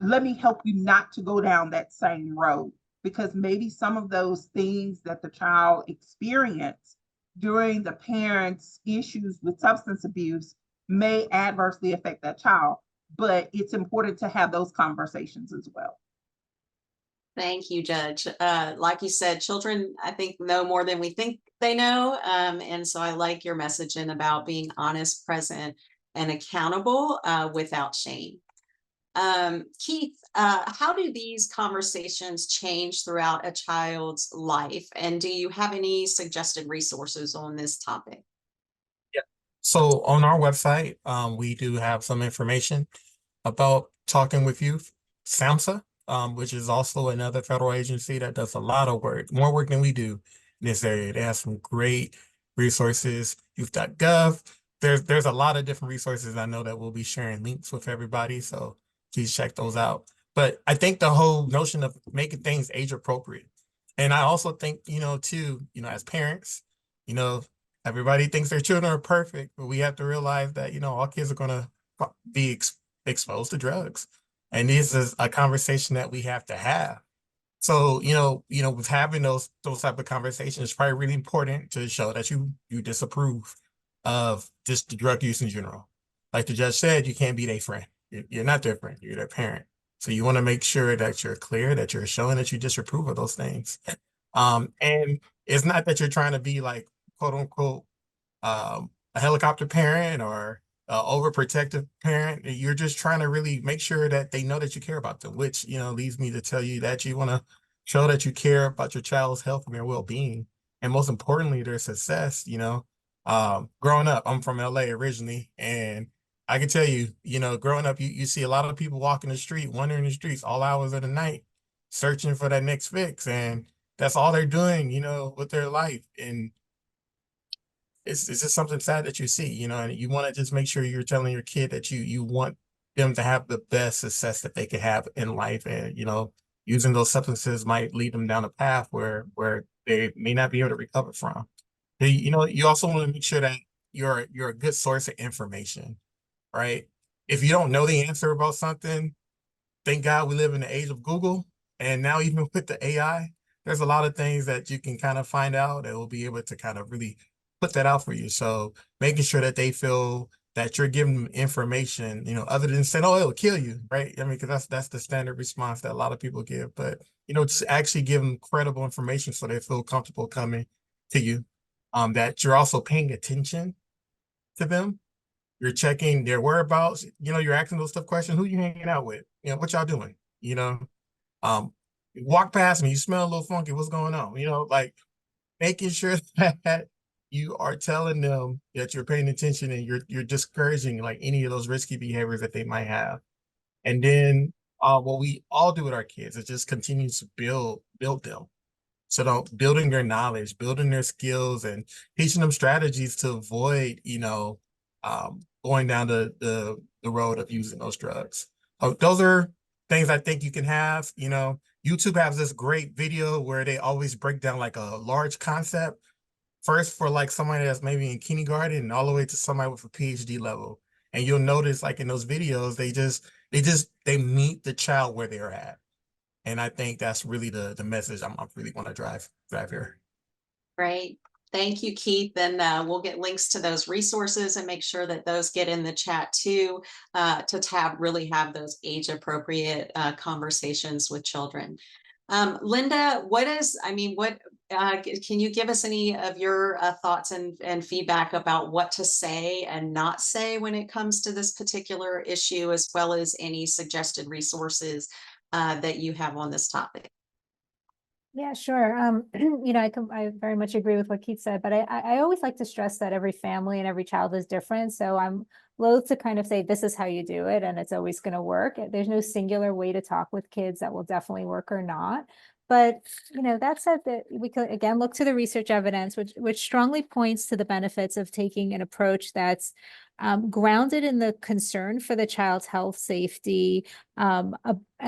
let me help you not to go down that same road, because maybe some of those things that the child experienced during the parents' issues with substance abuse may adversely affect that child, but it's important to have those conversations as well. Thank you, Judge. Like you said, children, I think, know more than we think they know. And so I like your messaging about being honest, present, and accountable without shame. Keith, how do these conversations change throughout a child's life? And do you have any suggested resources on this topic? So on our website, we do have some information about talking with youth. SAMHSA, which is also another federal agency that does a lot of work, more work than we do in this area. They have some great resources. Youth.gov. There's a lot of different resources. I know that we'll be sharing links with everybody, so please check those out. But I think the whole notion of making things age appropriate, and I also think, too, as parents, everybody thinks their children are perfect, but we have to realize that, all kids are going to be exposed to drugs. And this is a conversation that we have to have. So, with having those type of conversations, it's probably really important to show that you disapprove of just the drug use in general. Like the judge said, you can't be their friend. You're not their friend, you're their parent. So you want to make sure that you're clear, that you're showing that you disapprove of those things. And it's not that you're trying to be like, quote unquote, a helicopter parent or overprotective parent. You're just trying to really make sure that they know that you care about them, which, leads me to tell you that you want to show that you care about your child's health and their well-being. And most importantly, their success. Growing up, I'm from LA originally, and I can tell you, growing up, you see a lot of people walking the street, wandering the streets all hours of the night, searching for that next fix. And that's all they're doing, with their life. And it's just something sad that you see, and you want to just make sure you're telling your kid that you want them to have the best success that they can have in life. And, using those substances might lead them down a path where they may not be able to recover from. You also want to make sure that you're a good source of information, right? If you don't know the answer about something, thank God we live in the age of Google. And now even with the AI, there's a lot of things that you can kind of find out that will be able to kind of really put that out for you. So making sure that they feel that you're giving them information, other than saying, oh, it'll kill you, right? I mean, because that's the standard response that a lot of people give. But, just actually give them credible information so they feel comfortable coming to you. That you're also paying attention to them. You're checking their whereabouts, you're asking those tough questions. Who you hanging out with? What y'all doing? Walk past me, you smell a little funky. What's going on? Like making sure that you are telling them that you're paying attention and you're discouraging like any of those risky behaviors that they might have. And then what we all do with our kids is just continue to build them. So building their knowledge, building their skills, and teaching them strategies to avoid, going down the road of using those drugs. Those are things I think you can have. YouTube has this great video where they always break down like a large concept, first for like somebody that's maybe in kindergarten and all the way to somebody with a PhD level. And you'll notice like in those videos, they meet the child where they're at. And I think that's really the message I really want to drive here. Great. Thank you, Keith. And we'll get links to those resources and make sure that those get in the chat too, to really have those age appropriate conversations with children. Linda, can you give us any of your thoughts and feedback about what to say and not say when it comes to this particular issue, as well as any suggested resources that you have on this topic? Yeah, sure. I very much agree with what Keith said, but I always like to stress that every family and every child is different. So I'm loath to kind of say, this is how you do it, and it's always going to work. There's no singular way to talk with kids that will definitely work or not. But, that said, that we could, again, look to the research evidence, which strongly points to the benefits of taking an approach that's grounded in the concern for the child's health, safety, and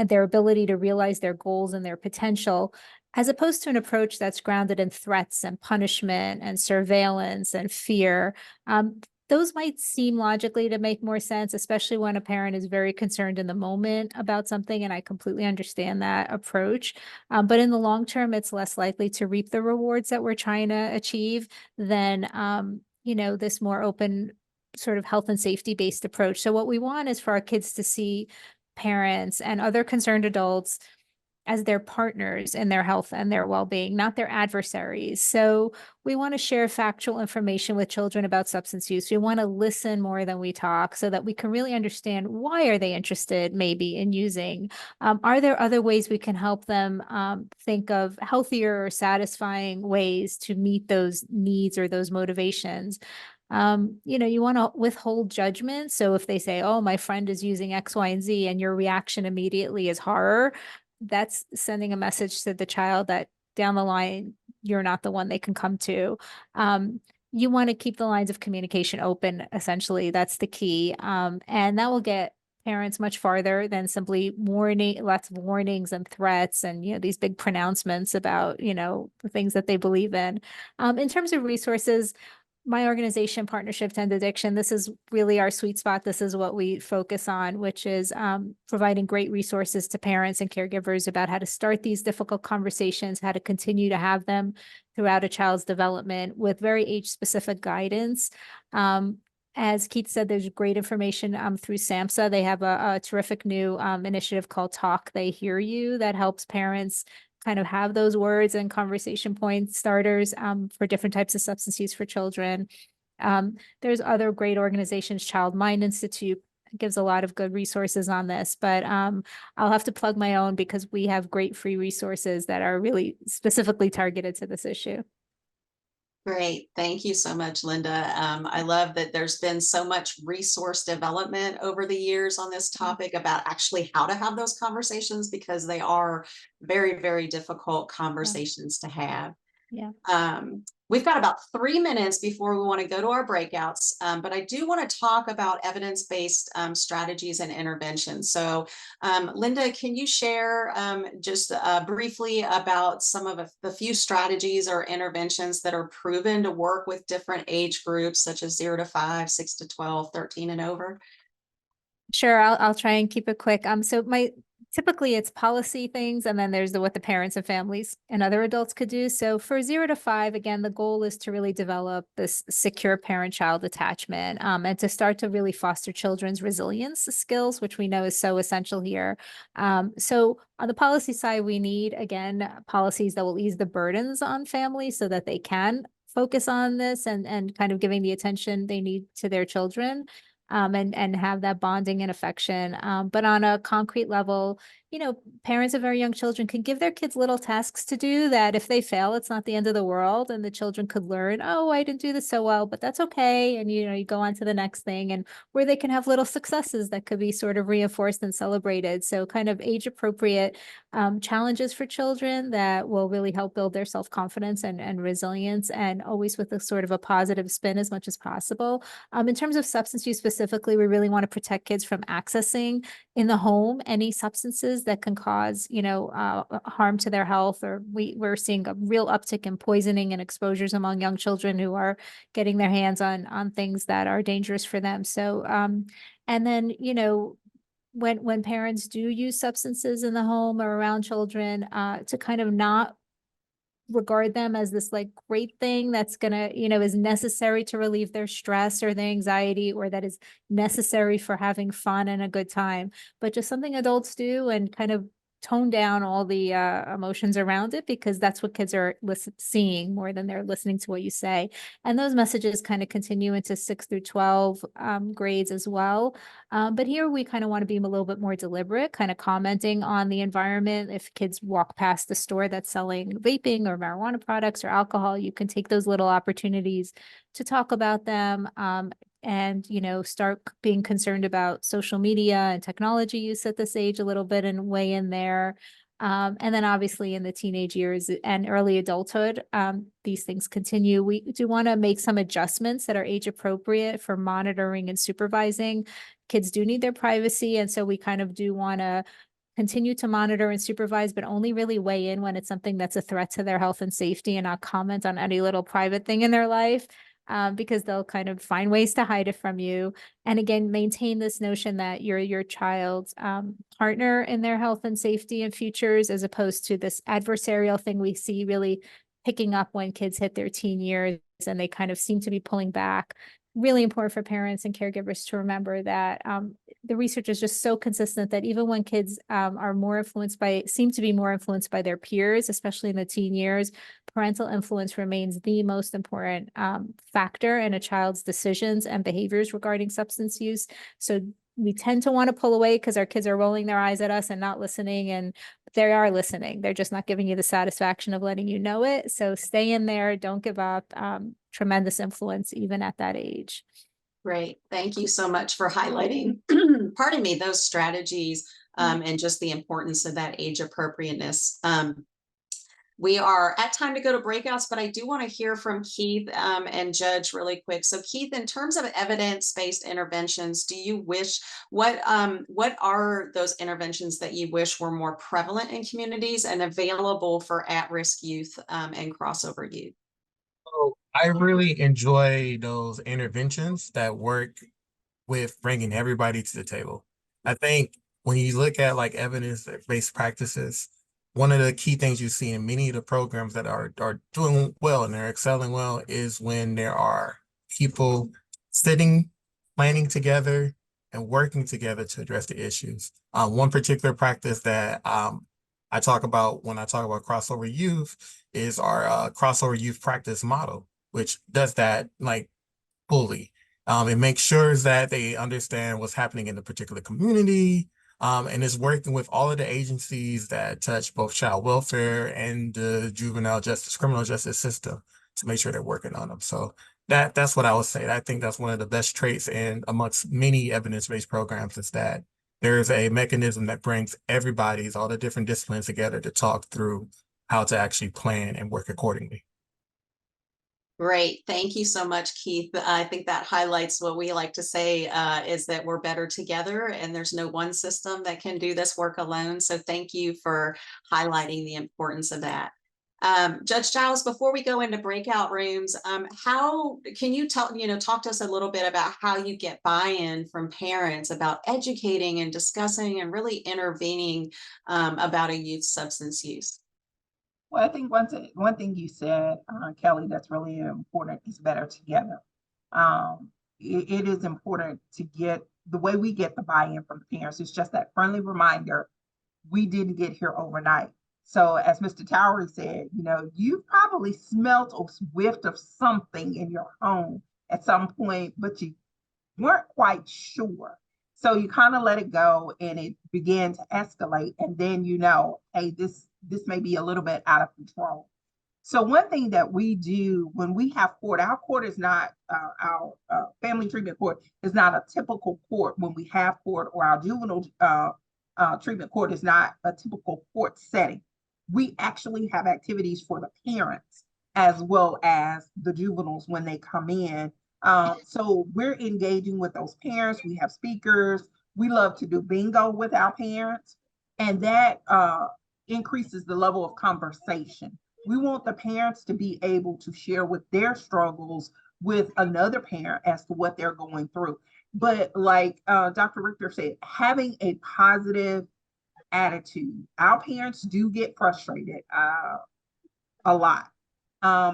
their ability to realize their goals and their potential, as opposed to an approach that's grounded in threats and punishment and surveillance and fear. Those might seem logically to make more sense, especially when a parent is very concerned in the moment about something, and I completely understand that approach. But in the long term, it's less likely to reap the rewards that we're trying to achieve than, this more open sort of health and safety-based approach. So what we want is for our kids to see parents and other concerned adults as their partners in their health and their well-being, not their adversaries. So we want to share factual information with children about substance use. We want to listen more than we talk so that we can really understand, why are they interested maybe in using? Are there other ways we can help them think of healthier or satisfying ways to meet those needs or those motivations? You want to withhold judgment. So if they say, oh, my friend is using X, Y, and Z, and your reaction immediately is horror, that's sending a message to the child that down the line, you're not the one they can come to. You want to keep the lines of communication open, essentially. That's the key. And that will get parents much farther than simply lots of warnings and threats and, these big pronouncements about, the things that they believe in. In terms of resources, my organization, Partnership to End Addiction, this is really our sweet spot. This is what we focus on, which is providing great resources to parents and caregivers about how to start these difficult conversations, how to continue to have them throughout a child's development with very age-specific guidance. As Keith said, there's great information through SAMHSA. They have a terrific new initiative called Talk, They Hear You that helps parents kind of have those words and conversation point starters for different types of substance use for children. There's other great organizations, Child Mind Institute gives a lot of good resources on this, but I'll have to plug my own because we have great free resources that are really specifically targeted to this issue. Great. Thank you so much, Linda. I love that there's been so much resource development over the years on this topic about actually how to have those conversations, because they are very, very difficult conversations to have. Yeah. We've got about 3 minutes before we want to go to our breakouts, but I do want to talk about evidence-based strategies and interventions. So, Linda, can you share just briefly about some of the few strategies or interventions that are proven to work with different age groups, such as 0 to 5, 6 to 12, 13 and over? Sure, I'll try and keep it quick. So typically it's policy things, and then there's what the parents and families and other adults could do. So for 0 to 5, again, the goal is to really develop this secure parent-child attachment and to start to really foster children's resilience skills, which we know is so essential here. So on the policy side, we need, again, policies that will ease the burdens on families so that they can focus on this and kind of giving the attention they need to their children. And have that bonding and affection. But on a concrete level, parents of very young children can give their kids little tasks to do that if they fail, it's not the end of the world. And the children could learn, oh, I didn't do this so well, but that's okay. And, you go on to the next thing, and where they can have little successes that could be sort of reinforced and celebrated. So kind of age appropriate challenges for children that will really help build their self-confidence and resilience, and always with a sort of a positive spin as much as possible. In terms of substance use specifically, we really want to protect kids from accessing in the home any substances that can cause, harm to their health, or we're seeing a real uptick in poisoning and exposures among young children who are getting their hands on things that are dangerous for them. So, and then, when parents do use substances in the home or around children, to kind of not regard them as this like great thing that's gonna, is necessary to relieve their stress or their anxiety, or that is necessary for having fun and a good time, but just something adults do, and kind of tone down all the emotions around it, because that's what kids are seeing more than they're listening to what you say. And those messages kind of continue into 6 through 12 grades as well. But here we kind of want to be a little bit more deliberate, kind of commenting on the environment. If kids walk past the store that's selling vaping or marijuana products or alcohol, you can take those little opportunities to talk about them. And, start being concerned about social media and technology use at this age a little bit and weigh in there. And then obviously in the teenage years and early adulthood, these things continue. We do want to make some adjustments that are age appropriate for monitoring and supervising. Kids do need their privacy. And so we kind of do want to continue to monitor and supervise, but only really weigh in when it's something that's a threat to their health and safety, and not comment on any little private thing in their life. Because they'll kind of find ways to hide it from you. And again, maintain this notion that you're your child's partner in their health and safety and futures, as opposed to this adversarial thing we see really picking up when kids hit their teen years and they kind of seem to be pulling back. Really important for parents and caregivers to remember that the research is just so consistent that even when kids are more influenced by, seem to be more influenced by their peers, especially in the teen years, parental influence remains the most important factor in a child's decisions and behaviors regarding substance use. So we tend to want to pull away because our kids are rolling their eyes at us and not listening, and they are listening. They're just not giving you the satisfaction of letting you know it. So stay in there, don't give up. Tremendous influence even at that age. Great. Thank you so much for highlighting, pardon me, those strategies and just the importance of that age appropriateness. We are at time to go to breakouts, but I do want to hear from Keith and Judge really quick. So Keith, in terms of evidence-based interventions, do you wish, what are those interventions that you wish were more prevalent in communities and available for at-risk youth and crossover youth? So I really enjoy those interventions that work with bringing everybody to the table. I think when you look at like evidence-based practices, one of the key things you see in many of the programs that are doing well and they're excelling well is when there are people sitting, planning together, and working together to address the issues. One particular practice that I talk about when I talk about crossover youth is our crossover youth practice model, which does that like fully. It makes sure that they understand what's happening in the particular community, and is working with all of the agencies that touch both child welfare and the juvenile justice, criminal justice system to make sure they're working on them. So that's what I would say. I think that's one of the best traits in amongst many evidence-based programs is that there's a mechanism that brings everybody's, all the different disciplines together to talk through how to actually plan and work accordingly. Great. Thank you so much, Keith. I think that highlights what we like to say is that we're better together and there's no one system that can do this work alone. So thank you for highlighting the importance of that. Judge Giles, before we go into breakout rooms, how can you talk to us a little bit about how you get buy-in from parents about educating and discussing and really intervening about a youth's substance use? Well, I think one thing you said, Kelly, that's really important is better together. It is important to get the way we get the buy-in from the parents. It's just that friendly reminder, we didn't get here overnight. So as Mr. Towery said, you probably smelt or whiffed of something in your home at some point, but you weren't quite sure. So you kind of let it go and it began to escalate. And then, hey, this may be a little bit out of control. So one thing that we do when we have court, our court is not, our family treatment court is not a typical court when we have court, or our juvenile treatment court is not a typical court setting. We actually have activities for the parents as well as the juveniles when they come in. So we're engaging with those parents. We have speakers. We love to do bingo with our parents, and that increases the level of conversation. We want the parents to be able to share with their struggles with another parent as to what they're going through. But like Dr. Richter said, having a positive attitude. Our parents do get frustrated a lot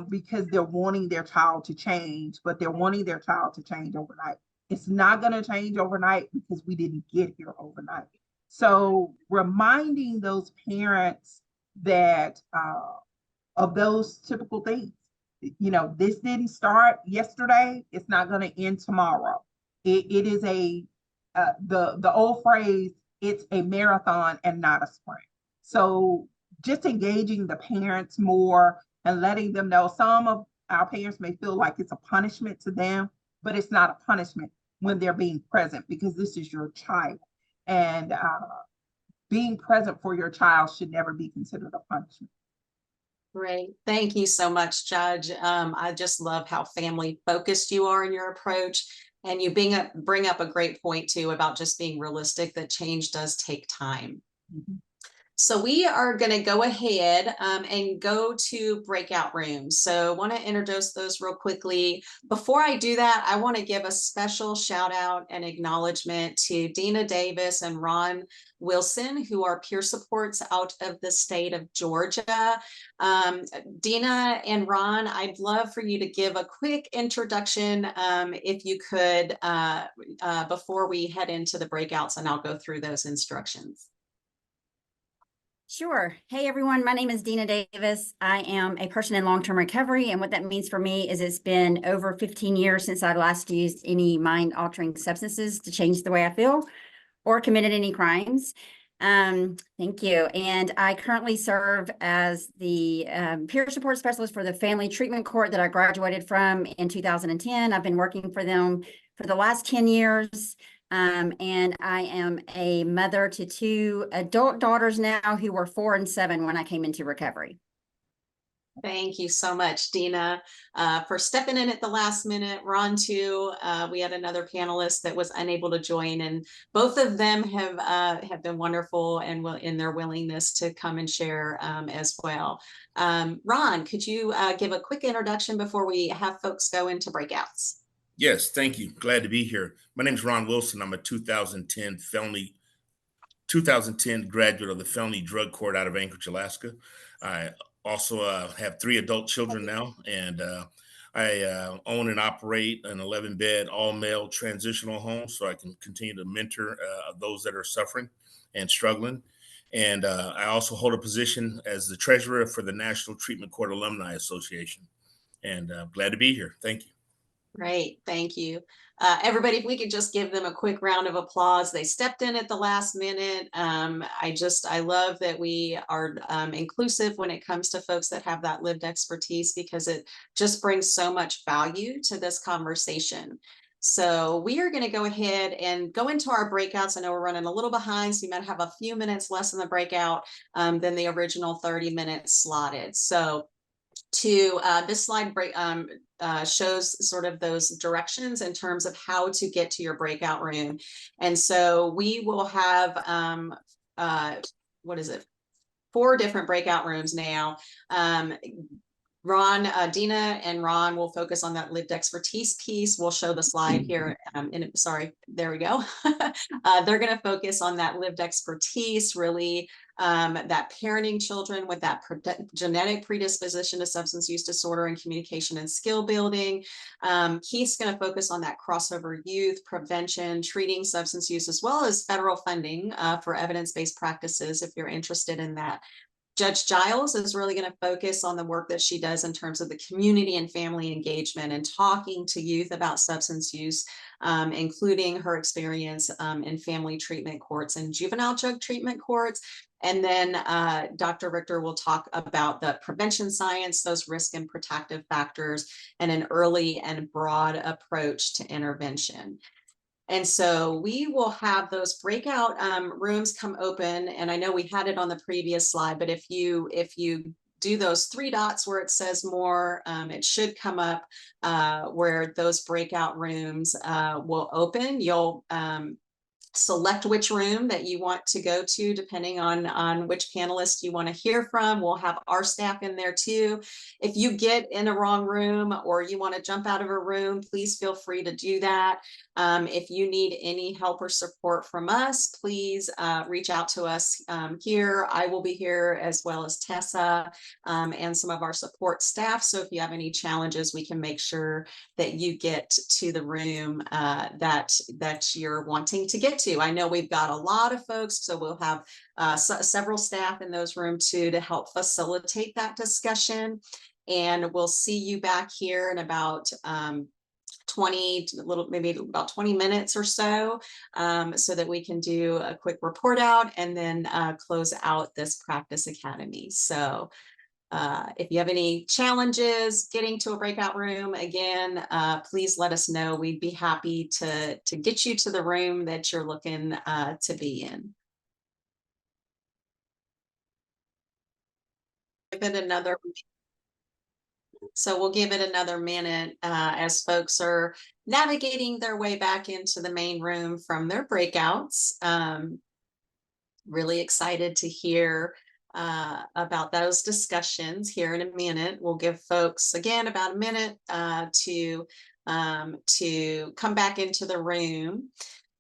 because they're wanting their child to change, but they're wanting their child to change overnight. It's not going to change overnight because we didn't get here overnight. So reminding those parents that of those typical things, this didn't start yesterday. It's not going to end tomorrow. It is the old phrase, it's a marathon and not a sprint. So just engaging the parents more and letting them know. Some of our parents may feel like it's a punishment to them, but it's not a punishment when they're being present, because this is your child. And being present for your child should never be considered a punishment. Great. Thank you so much, Judge. I just love how family focused you are in your approach. And you bring up a great point too about just being realistic, that change does take time. Mm-hmm. So we are going to go ahead and go to breakout rooms. So I want to introduce those real quickly. Before I do that, I want to give a special shout out and acknowledgement to Dina Davis and Ron Wilson, who are peer supports out of the state of Georgia. Dina and Ron, I'd love for you to give a quick introduction, if you could, before we head into the breakouts, and I'll go through those instructions. Sure. Hey, everyone. My name is Dina Davis. I am a person in long-term recovery. And what that means for me is it's been over 15 years since I last used any mind-altering substances to change the way I feel or committed any crimes. Thank you. And I currently serve as the peer support specialist for the Family Treatment Court that I graduated from in 2010. I've been working for them for the last 10 years. And I am a mother to 2 adult daughters now who were 4 and 7 when I came into recovery. Thank you so much, Dina, for stepping in at the last minute. Ron, too. We had another panelist that was unable to join, and both of them have been wonderful and in their willingness to come and share as well. Ron, could you give a quick introduction before we have folks go into breakouts? Yes, thank you. Glad to be here. My name is Ron Wilson. I'm a 2010 graduate of the Felony Drug Court out of Anchorage, Alaska. I also have 3 adult children now, and I own and operate an 11-bed all-male transitional home, so I can continue to mentor those that are suffering and struggling. And I also hold a position as the treasurer for the National Treatment Court Alumni Association. And glad to be here. Thank you. Great, thank you. Everybody, if we could just give them a quick round of applause. They stepped in at the last minute. I love that we are inclusive when it comes to folks that have that lived expertise, because it just brings so much value to this conversation. So we are going to go ahead and go into our breakouts. I know we're running a little behind, so you might have a few minutes less in the breakout than the original 30 minutes slotted. So this slide shows sort of those directions in terms of how to get to your breakout room. And so we will have, 4 different breakout rooms now. Dina and Ron will focus on that lived expertise piece. We'll show the slide here. Sorry, there we go. They're going to focus on that lived expertise, really, that parenting children with that genetic predisposition to substance use disorder and communication and skill building. Keith's going to focus on that crossover youth prevention, treating substance use, as well as federal funding for evidence-based practices, if you're interested in that. Judge Giles is really going to focus on the work that she does in terms of the community and family engagement and talking to youth about substance use, including her experience in family treatment courts and juvenile drug treatment courts. And then Dr. Richter will talk about the prevention science, those risk and protective factors, and an early and broad approach to intervention. And so we will have those breakout rooms come open. And I know we had it on the previous slide, but if you do those 3 dots where it says more, it should come up where those breakout rooms will open. You'll select which room that you want to go to, depending on which panelist you want to hear from. We'll have our staff in there too. If you get in a wrong room or you want to jump out of a room, please feel free to do that. If you need any help or support from us, please reach out to us here. I will be here, as well as Tessa and some of our support staff. So if you have any challenges, we can make sure that you get to the room that you're wanting to get to. I know we've got a lot of folks, so we'll have several staff in those rooms too to help facilitate that discussion. And we'll see you back here in about 20 minutes or so, so that we can do a quick report out and then close out this Practice Academy. So if you have any challenges getting to a breakout room, again, please let us know. We'd be happy to get you to the room that you're looking to be in. We'll give it another minute as folks are navigating their way back into the main room from their breakouts. really excited to hear about those discussions here in a minute. We'll give folks again about a minute to come back into the room.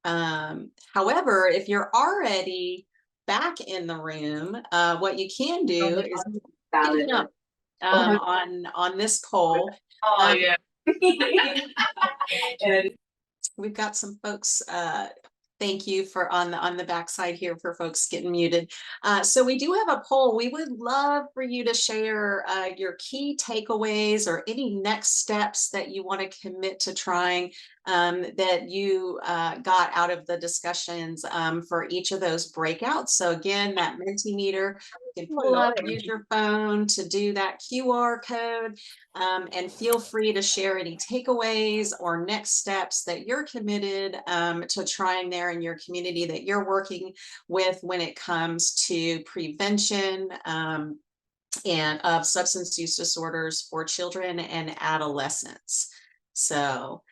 However, if you're already back in the room, what you can do is hit up on this poll. Oh, yeah. And We've got some folks, thank you for on the backside here for folks getting muted. So we do have a poll. We would love for you to share your key takeaways or any next steps that you want to commit to trying that you got out of the discussions for each of those breakouts. So again, that Mentimeter, you can pull up, use your phone to do that QR code. And feel free to share any takeaways or next steps that you're committed to trying there in your community that you're working with when it comes to prevention and of substance use disorders for children and adolescents. So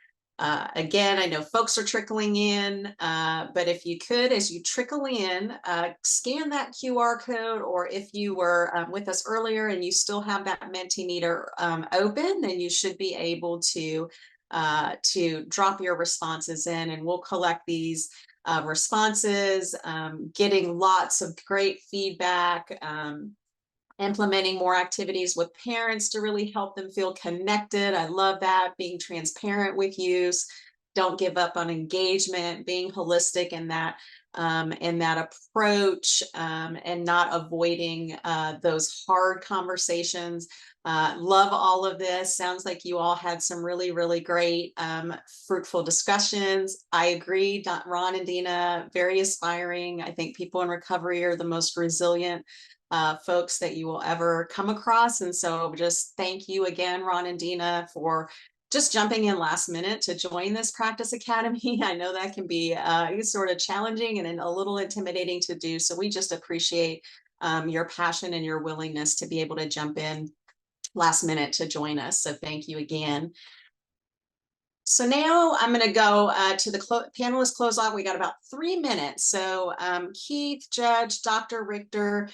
again, I know folks are trickling in, but if you could, as you trickle in, scan that QR code, or if you were with us earlier and you still have that Mentimeter open, then you should be able to drop your responses in, and we'll collect these responses, getting lots of great feedback, implementing more activities with parents to really help them feel connected. I love that, being transparent with use, don't give up on engagement, being holistic in that approach, and not avoiding those hard conversations. Love all of this. Sounds like you all had some really, really great fruitful discussions. I agree, Ron and Dina, very inspiring. I think people in recovery are the most resilient folks that you will ever come across. And so just thank you again, Ron and Dina, for just jumping in last minute to join this Practice Academy. I know that can be sort of challenging and a little intimidating to do. So we just appreciate your passion and your willingness to be able to jump in last minute to join us. So thank you again. So now I'm going to go to the panelist close off. We got about 3 minutes. So Keith, Judge, Dr. Richter,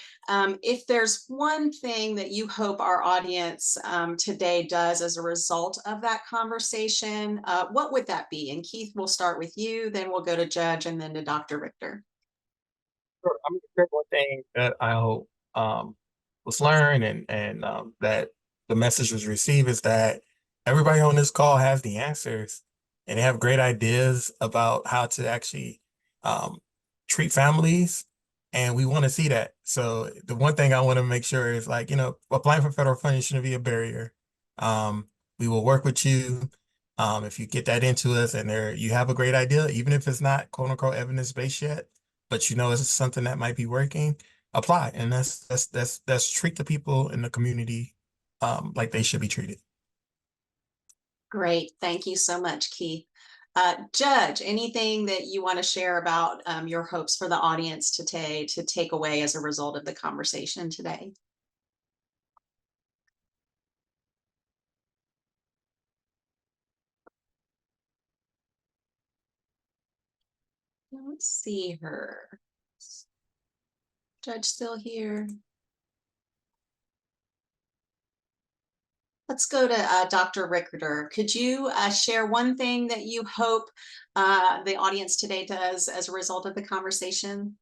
if there's one thing that you hope our audience today does as a result of that conversation, what would that be? And Keith, we'll start with you, then we'll go to Judge and then to Dr. Richter. Sure. I mean, one thing that I hope was learned and that the message was received is that everybody on this call has the answers and they have great ideas about how to actually treat families. And we want to see that. So the one thing I want to make sure is, like, applying for federal funding shouldn't be a barrier. We will work with you. If you get that into us and you have a great idea, even if it's not quote unquote evidence-based yet, but it's something that might be working, apply. And that's treat the people in the community like they should be treated. Great. Thank you so much, Keith. Judge, anything that you want to share about your hopes for the audience today to take away as a result of the conversation today? Let's see her. Judge still here? Let's go to Dr. Richter. Could you share one thing that you hope the audience today does as a result of the conversation?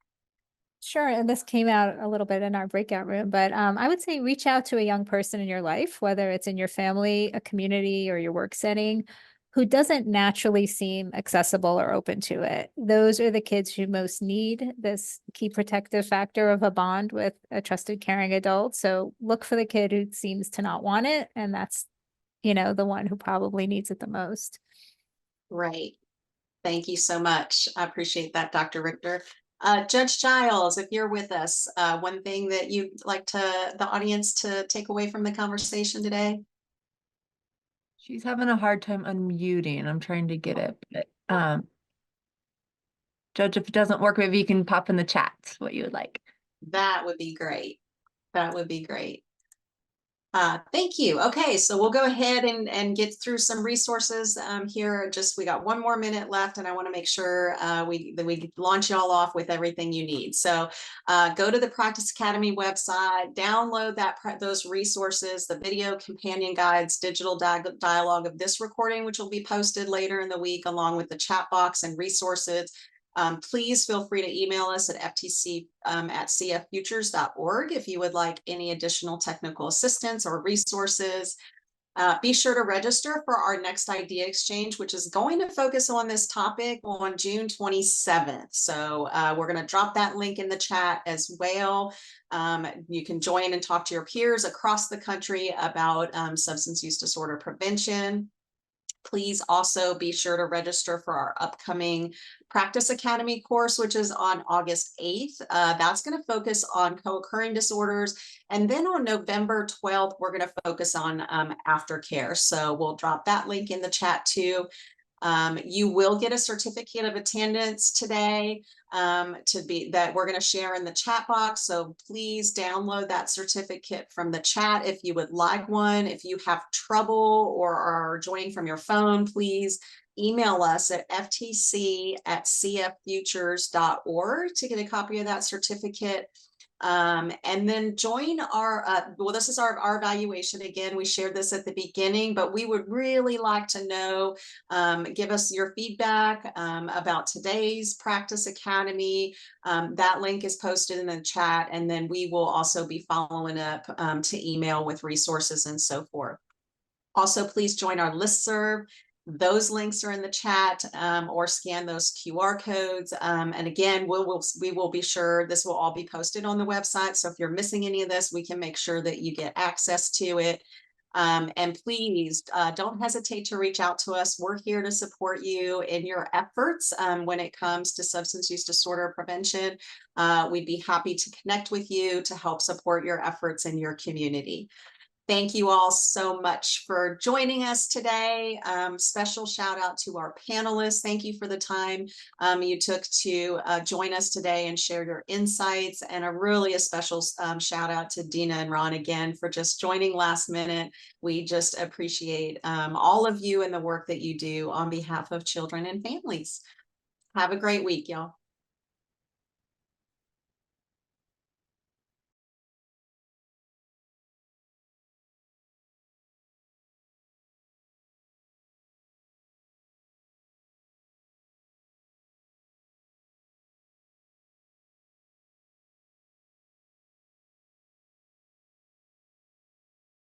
Sure, and this came out a little bit in our breakout room, but I would say reach out to a young person in your life, whether it's in your family, a community, or your work setting, who doesn't naturally seem accessible or open to it. Those are the kids who most need this key protective factor of a bond with a trusted, caring adult. So look for the kid who seems to not want it, and that's, the one who probably needs it the most. Right. Thank you so much. I appreciate that, Dr. Richter. Judge Giles, if you're with us, one thing that you'd like the audience to take away from the conversation today? she's having a hard time unmuting. I'm trying to get it, but Judge, if it doesn't work, maybe you can pop in the chat what you would like. That would be great. That would be great. Thank you. Okay, so we'll go ahead and get through some resources here. We got 1 more minute left, and I want to make sure we launch y'all off with everything you need. So go to the Practice Academy website, download those resources, the video companion guides, digital dialogue of this recording, which will be posted later in the week, along with the chat box and resources. Please feel free to email us at ftc@cffutures.org if you would like any additional technical assistance or resources. Be sure to register for our next idea exchange, which is going to focus on this topic on June 27th. So we're going to drop that link in the chat as well. You can join and talk to your peers across the country about substance use disorder prevention. Please also be sure to register for our upcoming Practice Academy course, which is on August 8th. That's going to focus on co-occurring disorders. And then on November 12th, we're going to focus on aftercare. So we'll drop that link in the chat too. You will get a certificate of attendance today that we're going to share in the chat box. So please download that certificate from the chat if you would like one. If you have trouble or are joining from your phone, please email us at ftc@cffutures.org to get a copy of that certificate. And then join our, this is our evaluation. Again, we shared this at the beginning, but we would really like to know, give us your feedback about today's Practice Academy. That link is posted in the chat, and then we will also be following up to email with resources and so forth. Also, please join our listserv. Those links are in the chat, or scan those QR codes. And again, we will be sure this will all be posted on the website. So if you're missing any of this, we can make sure that you get access to it. And please don't hesitate to reach out to us. We're here to support you in your efforts when it comes to substance use disorder prevention. We'd be happy to connect with you to help support your efforts in your community. Thank you all so much for joining us today. Special shout out to our panelists. Thank you for the time you took to join us today and share your insights. And a special shout out to Dina and Ron again for just joining last minute. We just appreciate all of you and the work that you do on behalf of children and families. Have a great week, y'all.